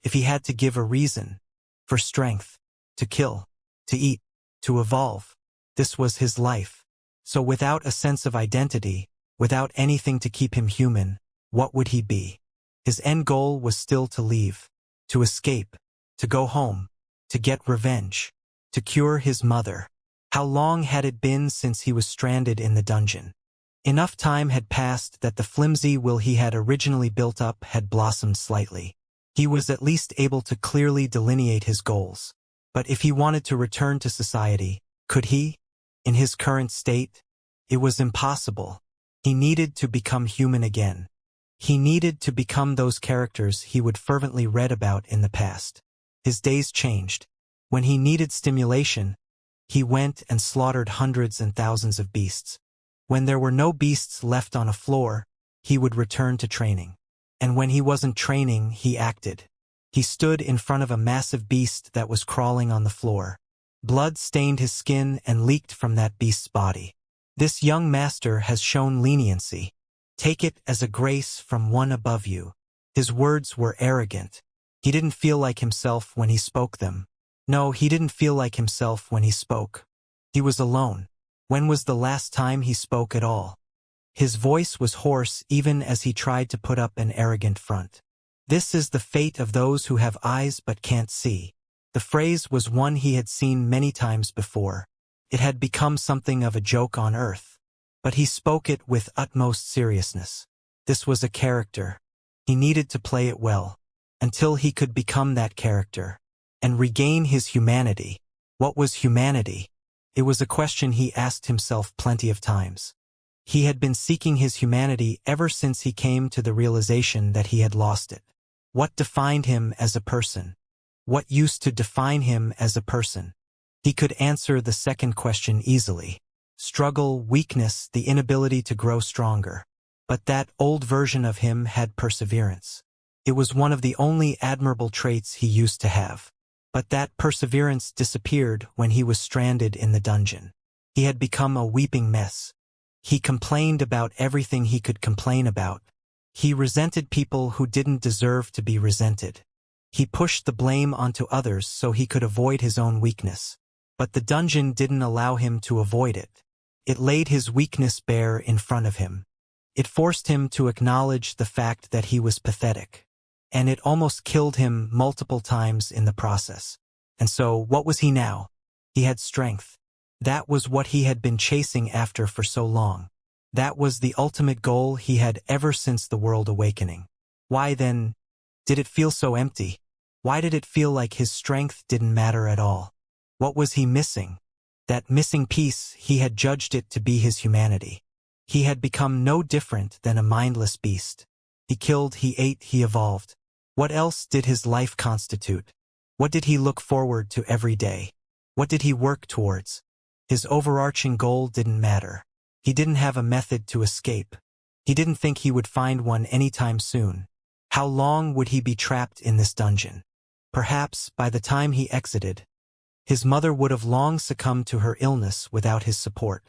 If he had to give a reason, for strength, to kill, to eat, to evolve, this was his life. So without a sense of identity, without anything to keep him human, what would he be? His end goal was still to leave, to escape, to go home, to get revenge, to cure his mother. How long had it been since he was stranded in the dungeon? Enough time had passed that the flimsy will he had originally built up had blossomed slightly. He was at least able to clearly delineate his goals. But if he wanted to return to society, could he? In his current state, it was impossible. He needed to become human again. He needed to become those characters he would fervently read about in the past. His days changed. When he needed stimulation, he went and slaughtered hundreds and thousands of beasts. When there were no beasts left on a floor, he would return to training. And when he wasn't training, he acted. He stood in front of a massive beast that was crawling on the floor. Blood stained his skin and leaked from that beast's body. This young master has shown leniency. Take it as a grace from one above you. His words were arrogant. He didn't feel like himself when he spoke them. No, he didn't feel like himself when he spoke. He was alone. When was the last time he spoke at all? His voice was hoarse even as he tried to put up an arrogant front. This is the fate of those who have eyes but can't see. The phrase was one he had seen many times before. It had become something of a joke on Earth. But he spoke it with utmost seriousness. This was a character. He needed to play it well, until he could become that character, and regain his humanity. What was humanity? It was a question he asked himself plenty of times. He had been seeking his humanity ever since he came to the realization that he had lost it. What defined him as a person? What used to define him as a person? He could answer the second question easily. Struggle, weakness, the inability to grow stronger. But that old version of him had perseverance. It was one of the only admirable traits he used to have. But that perseverance disappeared when he was stranded in the dungeon. He had become a weeping mess. He complained about everything he could complain about. He resented people who didn't deserve to be resented. He pushed the blame onto others so he could avoid his own weakness. But the dungeon didn't allow him to avoid it. It laid his weakness bare in front of him. It forced him to acknowledge the fact that he was pathetic. And it almost killed him multiple times in the process. And so, what was he now? He had strength. That was what he had been chasing after for so long. That was the ultimate goal he had ever since the world awakening. Why then did it feel so empty? Why did it feel like his strength didn't matter at all? What was he missing? That missing piece, he had judged it to be his humanity. He had become no different than a mindless beast. He killed, he ate, he evolved. What else did his life constitute? What did he look forward to every day? What did he work towards? His overarching goal didn't matter. He didn't have a method to escape. He didn't think he would find one anytime soon. How long would he be trapped in this dungeon? Perhaps, by the time he exited, his mother would have long succumbed to her illness without his support.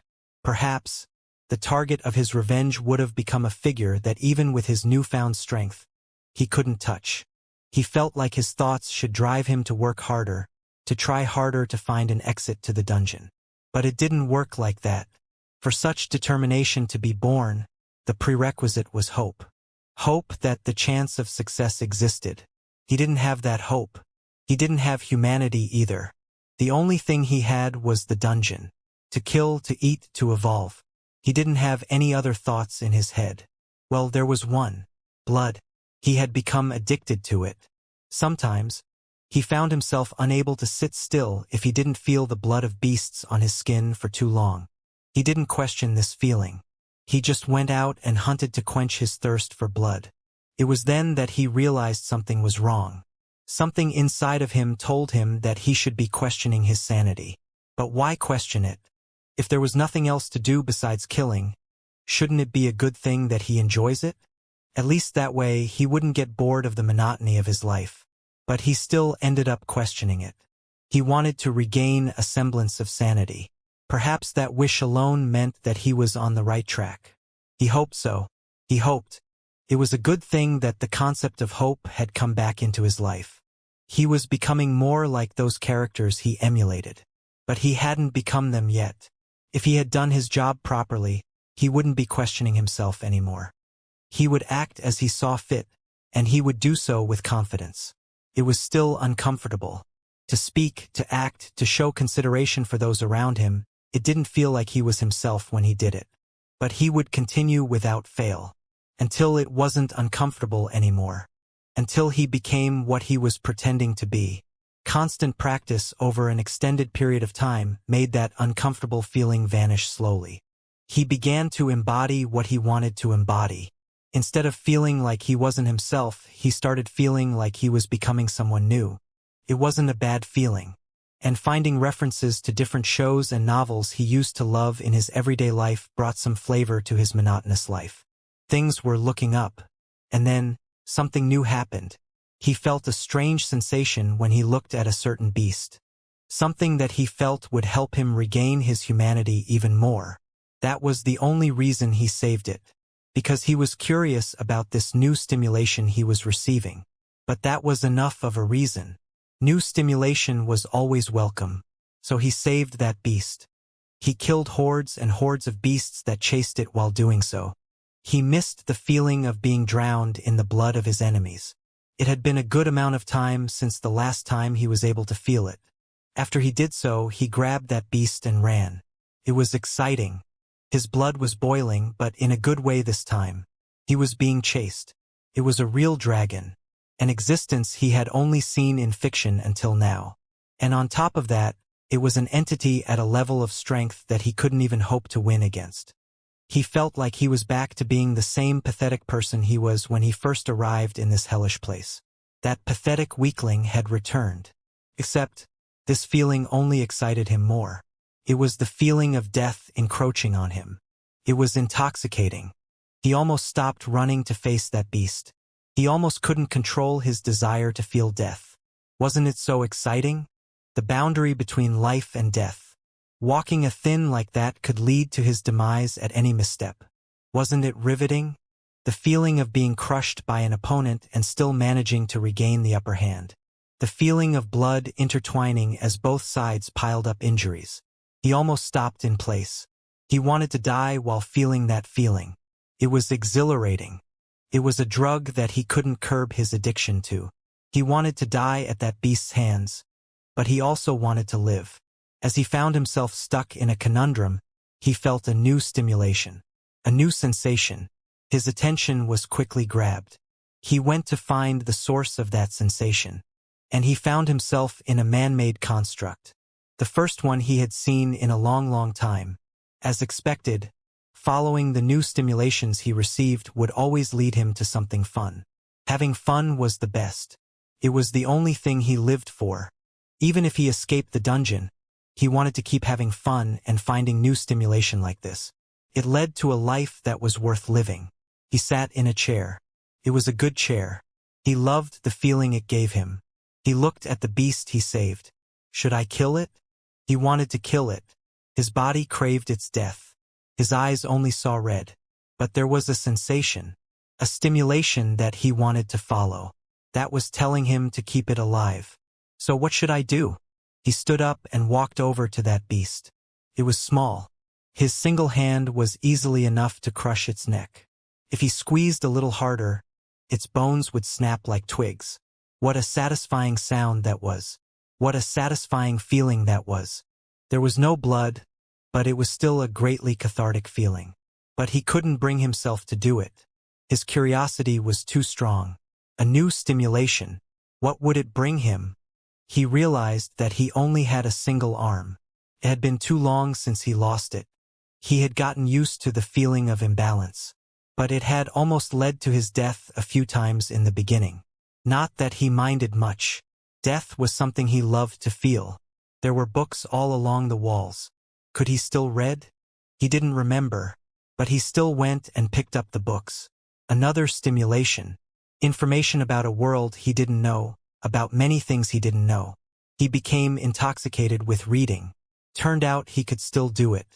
Perhaps, The target of his revenge would have become a figure that even with his newfound strength, he couldn't touch. He felt like his thoughts should drive him to work harder, to try harder to find an exit to the dungeon. But it didn't work like that. For such determination to be born, the prerequisite was hope. Hope that the chance of success existed. He didn't have that hope. He didn't have humanity either. The only thing he had was the dungeon. To kill, to eat, to evolve. He didn't have any other thoughts in his head. Well, there was one. Blood. He had become addicted to it. Sometimes, he found himself unable to sit still if he didn't feel the blood of beasts on his skin for too long. He didn't question this feeling. He just went out and hunted to quench his thirst for blood. It was then that he realized something was wrong. Something inside of him told him that he should be questioning his sanity. But why question it? If there was nothing else to do besides killing, shouldn't it be a good thing that he enjoys it? At least that way he wouldn't get bored of the monotony of his life. But he still ended up questioning it. He wanted to regain a semblance of sanity. Perhaps that wish alone meant that he was on the right track. He hoped so. He hoped. It was a good thing that the concept of hope had come back into his life. He was becoming more like those characters he emulated. But he hadn't become them yet. If he had done his job properly, he wouldn't be questioning himself anymore. He would act as he saw fit, and he would do so with confidence. It was still uncomfortable. To speak, to act, to show consideration for those around him, it didn't feel like he was himself when he did it. But he would continue without fail. Until it wasn't uncomfortable anymore. Until he became what he was pretending to be. Constant practice over an extended period of time made that uncomfortable feeling vanish slowly. He began to embody what he wanted to embody. Instead of feeling like he wasn't himself, he started feeling like he was becoming someone new. It wasn't a bad feeling. And finding references to different shows and novels he used to love in his everyday life brought some flavor to his monotonous life. Things were looking up. And then, something new happened. He felt a strange sensation when he looked at a certain beast. Something that he felt would help him regain his humanity even more. That was the only reason he saved it. Because he was curious about this new stimulation he was receiving. But that was enough of a reason. New stimulation was always welcome. So he saved that beast. He killed hordes and hordes of beasts that chased it while doing so. He missed the feeling of being drowned in the blood of his enemies. It had been a good amount of time since the last time he was able to feel it. After he did so, he grabbed that beast and ran. It was exciting. His blood was boiling, but in a good way this time. He was being chased. It was a real dragon. An existence he had only seen in fiction until now. And on top of that, it was an entity at a level of strength that he couldn't even hope to win against. He felt like he was back to being the same pathetic person he was when he first arrived in this hellish place. That pathetic weakling had returned. Except, this feeling only excited him more. It was the feeling of death encroaching on him. It was intoxicating. He almost stopped running to face that beast. He almost couldn't control his desire to feel death. Wasn't it so exciting? The boundary between life and death. Walking a thin like that could lead to his demise at any misstep. Wasn't it riveting? The feeling of being crushed by an opponent and still managing to regain the upper hand. The feeling of blood intertwining as both sides piled up injuries. He almost stopped in place. He wanted to die while feeling that feeling. It was exhilarating. It was a drug that he couldn't curb his addiction to. He wanted to die at that beast's hands, but he also wanted to live. As he found himself stuck in a conundrum, he felt a new stimulation, a new sensation. His attention was quickly grabbed. He went to find the source of that sensation, and he found himself in a man-made construct. The first one he had seen in a long time. As expected, following the new stimulations he received would always lead him to something fun. Having fun was the best. It was the only thing he lived for. Even if he escaped the dungeon, he wanted to keep having fun and finding new stimulation like this. It led to a life that was worth living. He sat in a chair. It was a good chair. He loved the feeling it gave him. He looked at the beast he saved. Should I kill it? He wanted to kill it. His body craved its death. His eyes only saw red. But there was a sensation, a stimulation that he wanted to follow. That was telling him to keep it alive. So what should I do? He stood up and walked over to that beast. It was small. His single hand was easily enough to crush its neck. If he squeezed a little harder, its bones would snap like twigs. What a satisfying sound that was. What a satisfying feeling that was. There was no blood, but it was still a greatly cathartic feeling. But he couldn't bring himself to do it. His curiosity was too strong. A new stimulation. What would it bring him? He realized that he only had a single arm. It had been too long since he lost it. He had gotten used to the feeling of imbalance. But it had almost led to his death a few times in the beginning. Not that he minded much. Death was something he loved to feel. There were books all along the walls. Could he still read? He didn't remember, but he still went and picked up the books. Another stimulation. Information about a world he didn't know, about many things he didn't know. He became intoxicated with reading. Turned out he could still do it.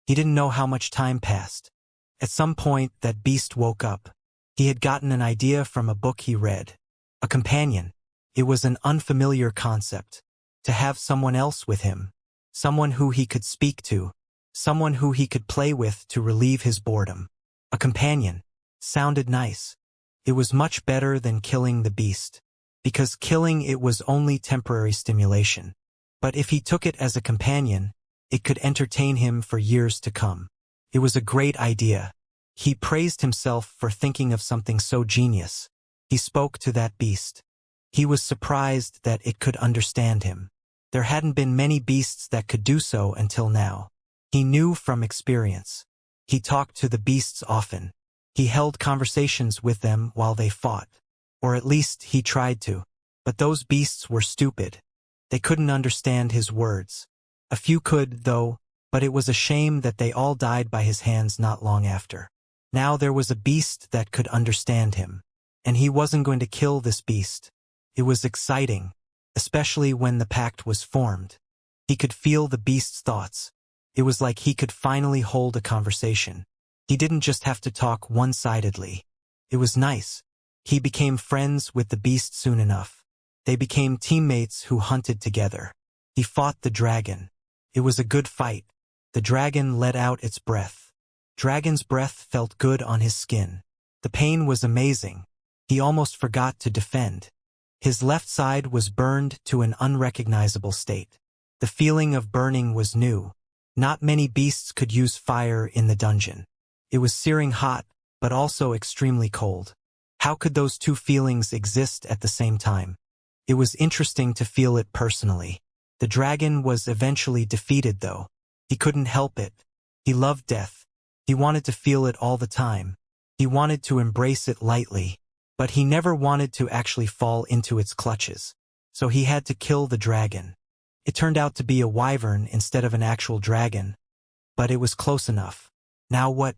He didn't know how much time passed. At some point, that beast woke up. He had gotten an idea from a book he read. A companion. It was an unfamiliar concept. To have someone else with him. Someone who he could speak to. Someone who he could play with to relieve his boredom. A companion. Sounded nice. It was much better than killing the beast. Because killing it was only temporary stimulation. But if he took it as a companion, it could entertain him for years to come. It was a great idea. He praised himself for thinking of something so genius. He spoke to that beast. He was surprised that it could understand him. There hadn't been many beasts that could do so until now. He knew from experience. He talked to the beasts often. He held conversations with them while they fought. Or at least he tried to. But those beasts were stupid. They couldn't understand his words. A few could, though, but it was a shame that they all died by his hands not long after. Now there was a beast that could understand him. And he wasn't going to kill this beast. It was exciting, especially when the pact was formed. He could feel the beast's thoughts. It was like he could finally hold a conversation. He didn't just have to talk one-sidedly. It was nice. He became friends with the beast soon enough. They became teammates who hunted together. He fought the dragon. It was a good fight. The dragon let out its breath. Dragon's breath felt good on his skin. The pain was amazing. He almost forgot to defend. His left side was burned to an unrecognizable state. The feeling of burning was new. Not many beasts could use fire in the dungeon. It was searing hot, but also extremely cold. How could those two feelings exist at the same time? It was interesting to feel it personally. The dragon was eventually defeated, though. He couldn't help it. He loved death. He wanted to feel it all the time. He wanted to embrace it lightly. But he never wanted to actually fall into its clutches. So he had to kill the dragon. It turned out to be a wyvern instead of an actual dragon. But it was close enough. Now what?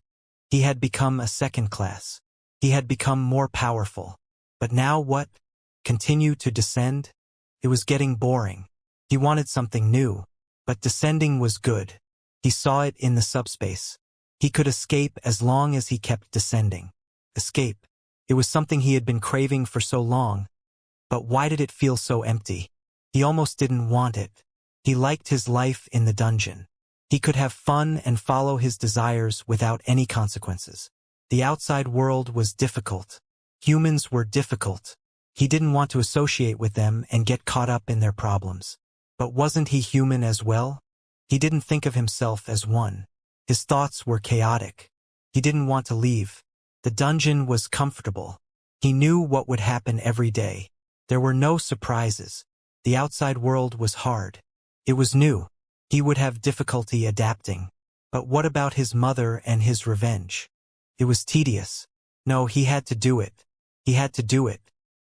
He had become a second class. He had become more powerful. But now what? Continue to descend? It was getting boring. He wanted something new. But descending was good. He saw it in the subspace. He could escape as long as he kept descending. Escape. It was something he had been craving for so long. But why did it feel so empty? He almost didn't want it. He liked his life in the dungeon. He could have fun and follow his desires without any consequences. The outside world was difficult. Humans were difficult. He didn't want to associate with them and get caught up in their problems. But wasn't he human as well? He didn't think of himself as one. His thoughts were chaotic. He didn't want to leave. The dungeon was comfortable. He knew what would happen every day. There were no surprises. The outside world was hard. It was new. He would have difficulty adapting. But what about his mother and his revenge? It was tedious. No, he had to do it. He had to do it.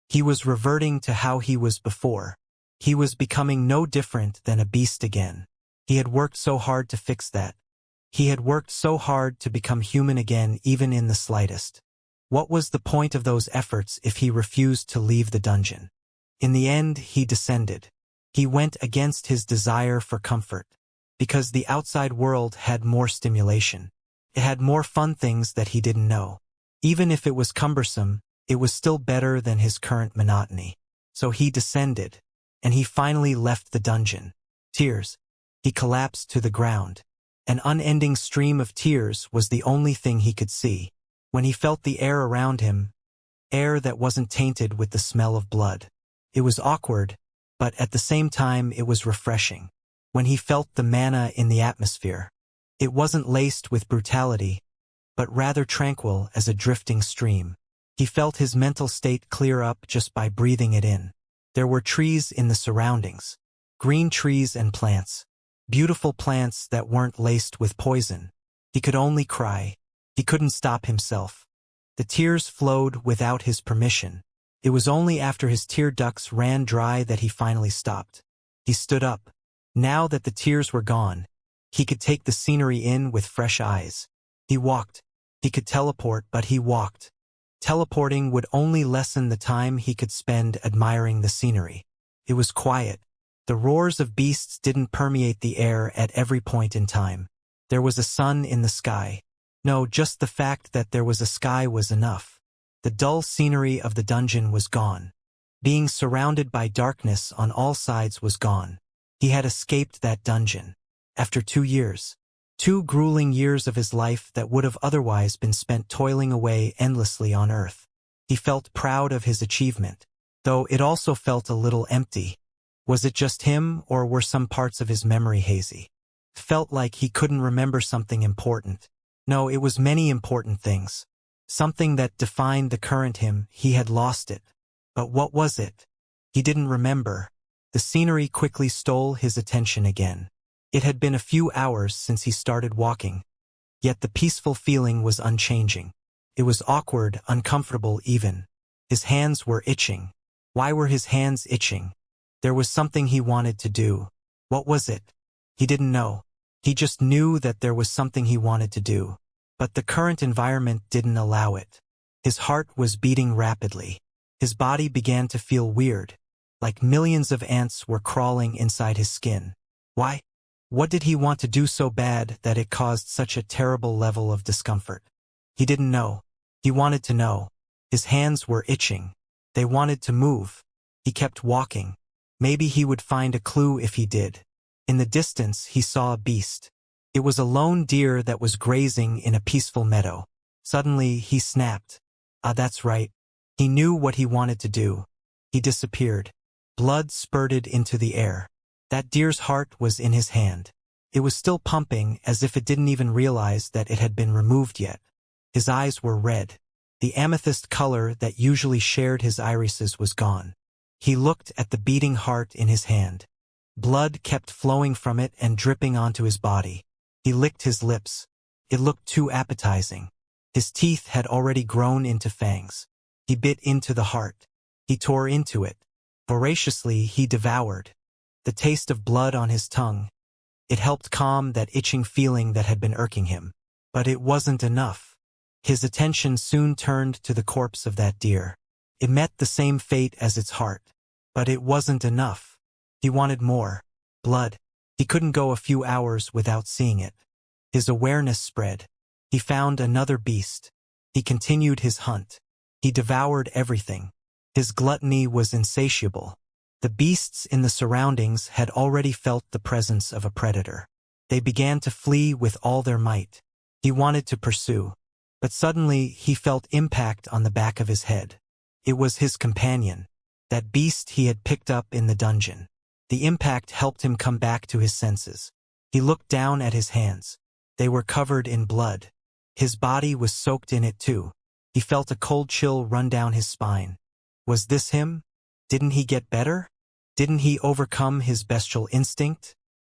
He was reverting to how he was before. He was becoming no different than a beast again. He had worked so hard to fix that. He had worked so hard to become human again, even in the slightest. What was the point of those efforts if he refused to leave the dungeon? In the end, he descended. He went against his desire for comfort. Because the outside world had more stimulation. It had more fun things that he didn't know. Even if it was cumbersome, it was still better than his current monotony. So he descended, and he finally left the dungeon. Tears. He collapsed to the ground. An unending stream of tears was the only thing he could see. When he felt the air around him, air that wasn't tainted with the smell of blood. It was awkward, but at the same time it was refreshing. When he felt the mana in the atmosphere, it wasn't laced with brutality, but rather tranquil as a drifting stream. He felt his mental state clear up just by breathing it in. There were trees in the surroundings. Green trees and plants. Beautiful plants that weren't laced with poison. He could only cry. He couldn't stop himself. The tears flowed without his permission. It was only after his tear ducts ran dry that he finally stopped. He stood up. Now that the tears were gone, he could take the scenery in with fresh eyes. He walked. He could teleport, but he walked. Teleporting would only lessen the time he could spend admiring the scenery. It was quiet. The roars of beasts didn't permeate the air at every point in time. There was a sun in the sky. No, just the fact that there was a sky was enough. The dull scenery of the dungeon was gone. Being surrounded by darkness on all sides was gone. He had escaped that dungeon. After 2 years. 2 grueling years of his life that would have otherwise been spent toiling away endlessly on Earth. He felt proud of his achievement, though it also felt a little empty. Was it just him, or were some parts of his memory hazy? Felt like he couldn't remember something important. No, it was many important things. Something that defined the current him. He had lost it. But what was it? He didn't remember. The scenery quickly stole his attention again. It had been a few hours since he started walking, yet the peaceful feeling was unchanging. It was awkward, uncomfortable even. His hands were itching. Why were his hands itching? There was something he wanted to do. What was it? He didn't know. He just knew that there was something he wanted to do. But the current environment didn't allow it. His heart was beating rapidly. His body began to feel weird, like millions of ants were crawling inside his skin. Why? What did he want to do so bad that it caused such a terrible level of discomfort? He didn't know. He wanted to know. His hands were itching. They wanted to move. He kept walking. Maybe he would find a clue if he did. In the distance, he saw a beast. It was a lone deer that was grazing in a peaceful meadow. Suddenly, he snapped. Ah, that's right. He knew what he wanted to do. He disappeared. Blood spurted into the air. That deer's heart was in his hand. It was still pumping as if it didn't even realize that it had been removed yet. His eyes were red. The amethyst color that usually shared his irises was gone. He looked at the beating heart in his hand. Blood kept flowing from it and dripping onto his body. He licked his lips. It looked too appetizing. His teeth had already grown into fangs. He bit into the heart. He tore into it. Voraciously, he devoured. The taste of blood on his tongue. It helped calm that itching feeling that had been irking him. But it wasn't enough. His attention soon turned to the corpse of that deer. It met the same fate as its heart. But it wasn't enough. He wanted more. Blood. He couldn't go a few hours without seeing it. His awareness spread. He found another beast. He continued his hunt. He devoured everything. His gluttony was insatiable. The beasts in the surroundings had already felt the presence of a predator. They began to flee with all their might. He wanted to pursue. But suddenly he felt impact on the back of his head. It was his companion. That beast he had picked up in the dungeon. The impact helped him come back to his senses. He looked down at his hands. They were covered in blood. His body was soaked in it too. He felt a cold chill run down his spine. Was this him? Didn't he get better? Didn't he overcome his bestial instinct?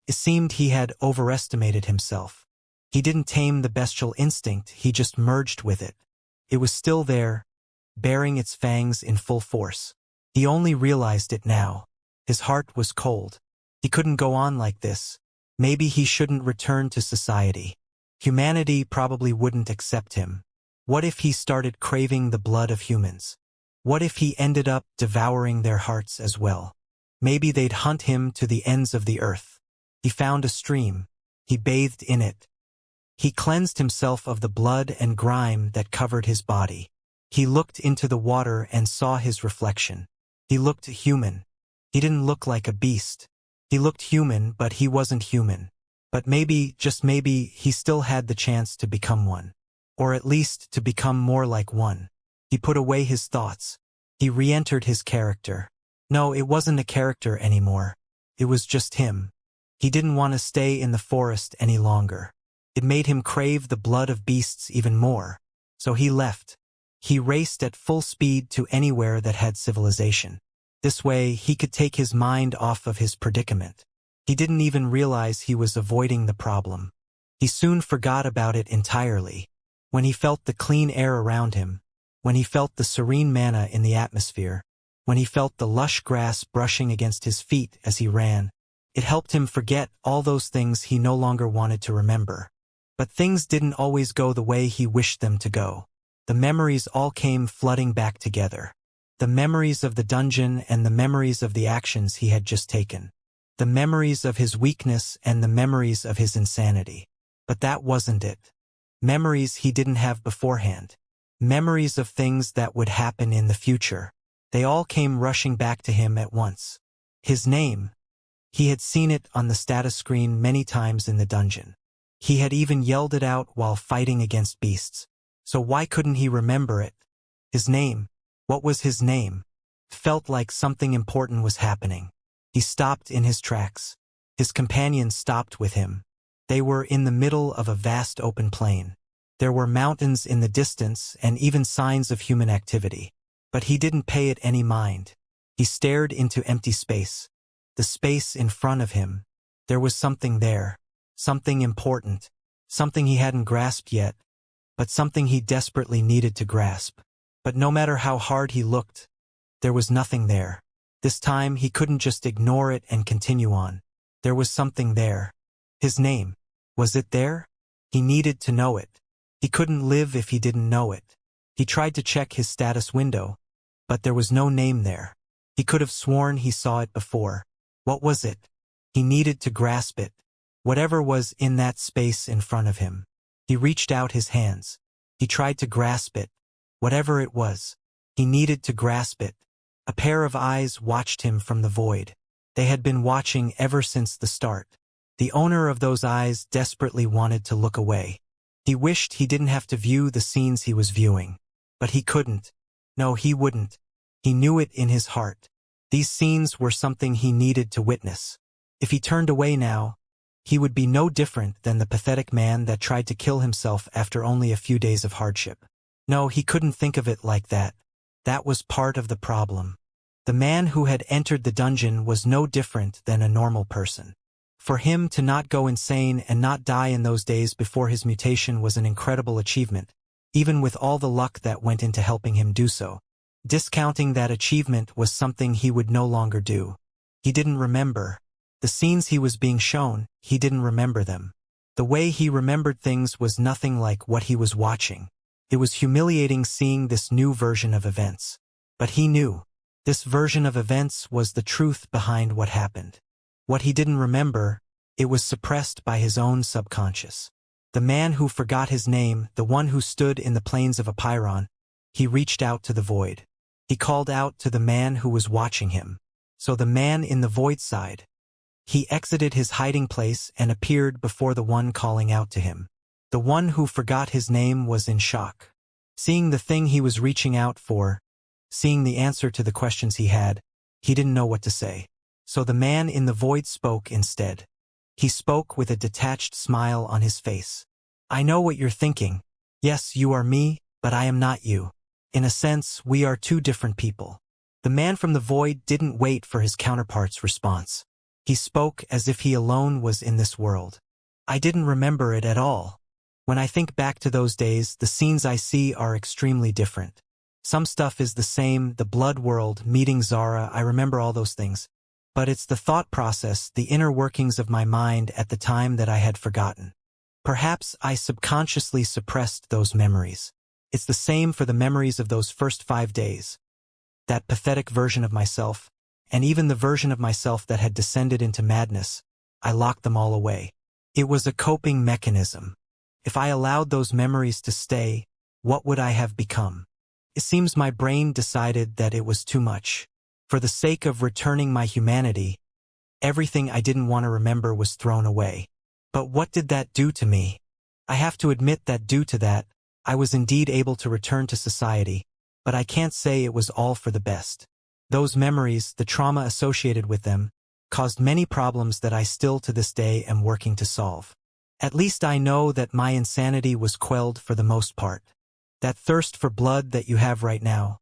It seemed he had overestimated himself. He didn't tame the bestial instinct, he just merged with it. It was still there, baring its fangs in full force. He only realized it now. His heart was cold. He couldn't go on like this. Maybe he shouldn't return to society. Humanity probably wouldn't accept him. What if he started craving the blood of humans? What if he ended up devouring their hearts as well? Maybe they'd hunt him to the ends of the earth. He found a stream. He bathed in it. He cleansed himself of the blood and grime that covered his body. He looked into the water and saw his reflection. He looked human. He didn't look like a beast. He looked human, but he wasn't human. But maybe, just maybe, he still had the chance to become one. Or at least to become more like one. He put away his thoughts. He re-entered his character. No, it wasn't a character anymore. It was just him. He didn't want to stay in the forest any longer. It made him crave the blood of beasts even more. So he left. He raced at full speed to anywhere that had civilization. This way, he could take his mind off of his predicament. He didn't even realize he was avoiding the problem. He soon forgot about it entirely. When he felt the clean air around him, when he felt the serene manna in the atmosphere, when he felt the lush grass brushing against his feet as he ran, it helped him forget all those things he no longer wanted to remember. But things didn't always go the way he wished them to go. The memories all came flooding back together. The memories of the dungeon and the memories of the actions he had just taken. The memories of his weakness and the memories of his insanity. But that wasn't it. Memories he didn't have beforehand. Memories of things that would happen in the future. They all came rushing back to him at once. His name. He had seen it on the status screen many times in the dungeon. He had even yelled it out while fighting against beasts. So why couldn't he remember it? His name. What was his name? Felt like something important was happening. He stopped in his tracks. His companions stopped with him. They were in the middle of a vast open plain. There were mountains in the distance and even signs of human activity. But he didn't pay it any mind. He stared into empty space. The space in front of him. There was something there. Something important. Something he hadn't grasped yet. But something he desperately needed to grasp. But no matter how hard he looked, there was nothing there. This time he couldn't just ignore it and continue on. There was something there. His name. Was it there? He needed to know it. He couldn't live if he didn't know it. He tried to check his status window, but there was no name there. He could have sworn he saw it before. What was it? He needed to grasp it. Whatever was in that space in front of him. He reached out his hands. He tried to grasp it. Whatever it was. He needed to grasp it. A pair of eyes watched him from the void. They had been watching ever since the start. The owner of those eyes desperately wanted to look away. He wished he didn't have to view the scenes he was viewing. But he couldn't. No, he wouldn't. He knew it in his heart. These scenes were something he needed to witness. If he turned away now, he would be no different than the pathetic man that tried to kill himself after only a few days of hardship. No, he couldn't think of it like that. That was part of the problem. The man who had entered the dungeon was no different than a normal person. For him to not go insane and not die in those days before his mutation was an incredible achievement, even with all the luck that went into helping him do so. Discounting that achievement was something he would no longer do. He didn't remember. The scenes he was being shown, he didn't remember them. The way he remembered things was nothing like what he was watching. It was humiliating seeing this new version of events. But he knew. This version of events was the truth behind what happened. What he didn't remember, it was suppressed by his own subconscious. The man who forgot his name, the one who stood in the plains of Apiron, he reached out to the void. He called out to the man who was watching him. So the man in the void sighed. He exited his hiding place and appeared before the one calling out to him. The one who forgot his name was in shock. Seeing the thing he was reaching out for, seeing the answer to the questions he had, he didn't know what to say. So the man in the void spoke instead. He spoke with a detached smile on his face. I know what you're thinking. Yes, you are me, but I am not you. In a sense, we are two different people. The man from the void didn't wait for his counterpart's response. He spoke as if he alone was in this world. I didn't remember it at all. When I think back to those days, the scenes I see are extremely different. Some stuff is the same, the blood world, meeting Zara, I remember all those things. But it's the thought process, the inner workings of my mind at the time that I had forgotten. Perhaps I subconsciously suppressed those memories. It's the same for the memories of those first 5 days. That pathetic version of myself, and even the version of myself that had descended into madness, I locked them all away. It was a coping mechanism. If I allowed those memories to stay, what would I have become? It seems my brain decided that it was too much. For the sake of returning my humanity, everything I didn't want to remember was thrown away. But what did that do to me? I have to admit that due to that, I was indeed able to return to society, but I can't say it was all for the best. Those memories, the trauma associated with them, caused many problems that I still to this day am working to solve. At least I know that my insanity was quelled for the most part. That thirst for blood that you have right now,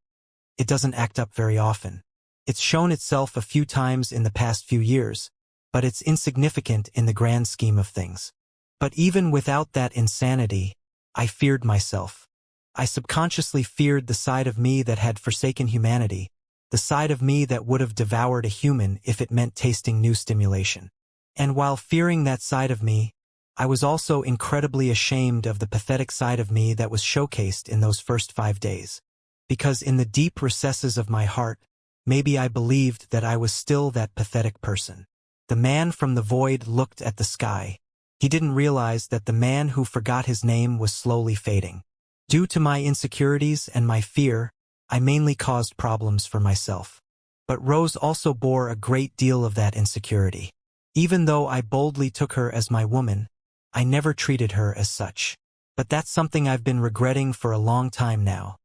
it doesn't act up very often. It's shown itself a few times in the past few years, but it's insignificant in the grand scheme of things. But even without that insanity, I feared myself. I subconsciously feared the side of me that had forsaken humanity, the side of me that would have devoured a human if it meant tasting new stimulation. And while fearing that side of me, I was also incredibly ashamed of the pathetic side of me that was showcased in those first 5 days. Because in the deep recesses of my heart, maybe I believed that I was still that pathetic person. The man from the void looked at the sky. He didn't realize that the man who forgot his name was slowly fading. Due to my insecurities and my fear, I mainly caused problems for myself. But Rose also bore a great deal of that insecurity. Even though I boldly took her as my woman, I never treated her as such. But that's something I've been regretting for a long time now.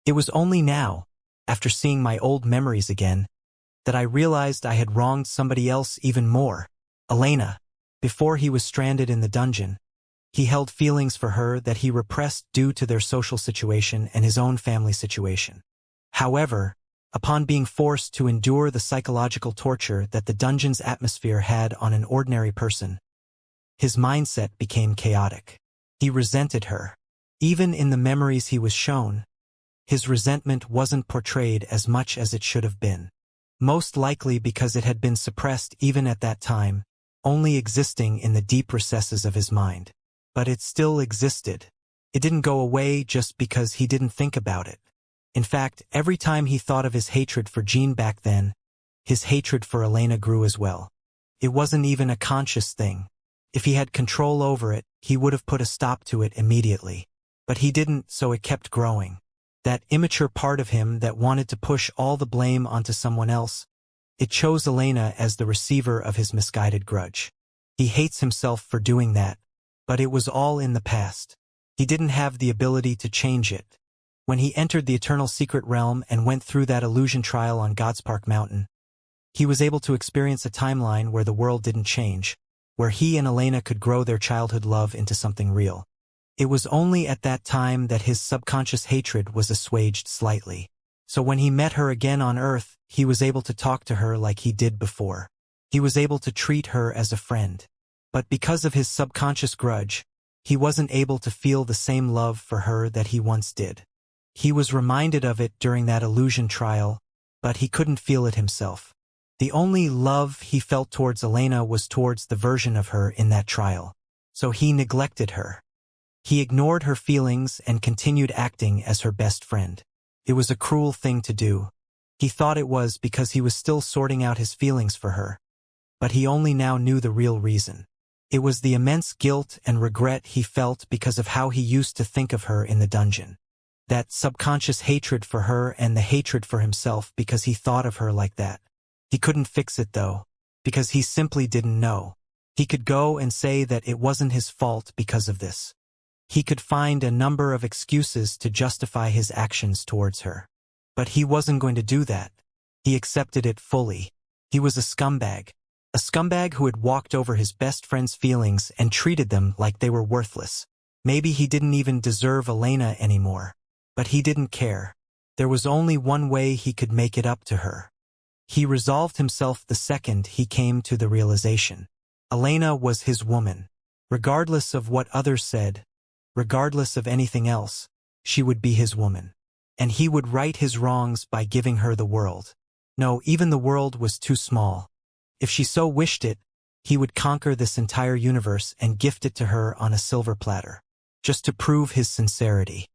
It was only now, after seeing my old memories again, that I realized I had wronged somebody else even more, Elena. Before he was stranded in the dungeon, he held feelings for her that he repressed due to their social situation and his own family situation. However, upon being forced to endure the psychological torture that the dungeon's atmosphere had on an ordinary person, his mindset became chaotic. He resented her. Even in the memories he was shown, his resentment wasn't portrayed as much as it should have been. Most likely because it had been suppressed even at that time, only existing in the deep recesses of his mind. But it still existed. It didn't go away just because he didn't think about it. In fact, every time he thought of his hatred for Jean back then, his hatred for Elena grew as well. It wasn't even a conscious thing. If he had control over it, he would have put a stop to it immediately. But he didn't, so it kept growing. That immature part of him that wanted to push all the blame onto someone else, it chose Elena as the receiver of his misguided grudge. He hates himself for doing that, but it was all in the past. He didn't have the ability to change it. When he entered the Eternal Secret Realm and went through that illusion trial on Godspark Mountain, he was able to experience a timeline where the world didn't change, where he and Elena could grow their childhood love into something real. It was only at that time that his subconscious hatred was assuaged slightly. So when he met her again on Earth, he was able to talk to her like he did before. He was able to treat her as a friend. But because of his subconscious grudge, he wasn't able to feel the same love for her that he once did. He was reminded of it during that illusion trial, but he couldn't feel it himself. The only love he felt towards Elena was towards the version of her in that trial. So he neglected her. He ignored her feelings and continued acting as her best friend. It was a cruel thing to do. He thought it was because he was still sorting out his feelings for her. But he only now knew the real reason. It was the immense guilt and regret he felt because of how he used to think of her in the dungeon. That subconscious hatred for her and the hatred for himself because he thought of her like that. He couldn't fix it though, because he simply didn't know. He could go and say that it wasn't his fault because of this. He could find a number of excuses to justify his actions towards her. But he wasn't going to do that. He accepted it fully. He was a scumbag. A scumbag who had walked over his best friend's feelings and treated them like they were worthless. Maybe he didn't even deserve Elena anymore. But he didn't care. There was only one way he could make it up to her. He resolved himself the second he came to the realization. Elena was his woman. Regardless of what others said, regardless of anything else, she would be his woman. And he would right his wrongs by giving her the world. No, even the world was too small. If she so wished it, he would conquer this entire universe and gift it to her on a silver platter. Just to prove his sincerity.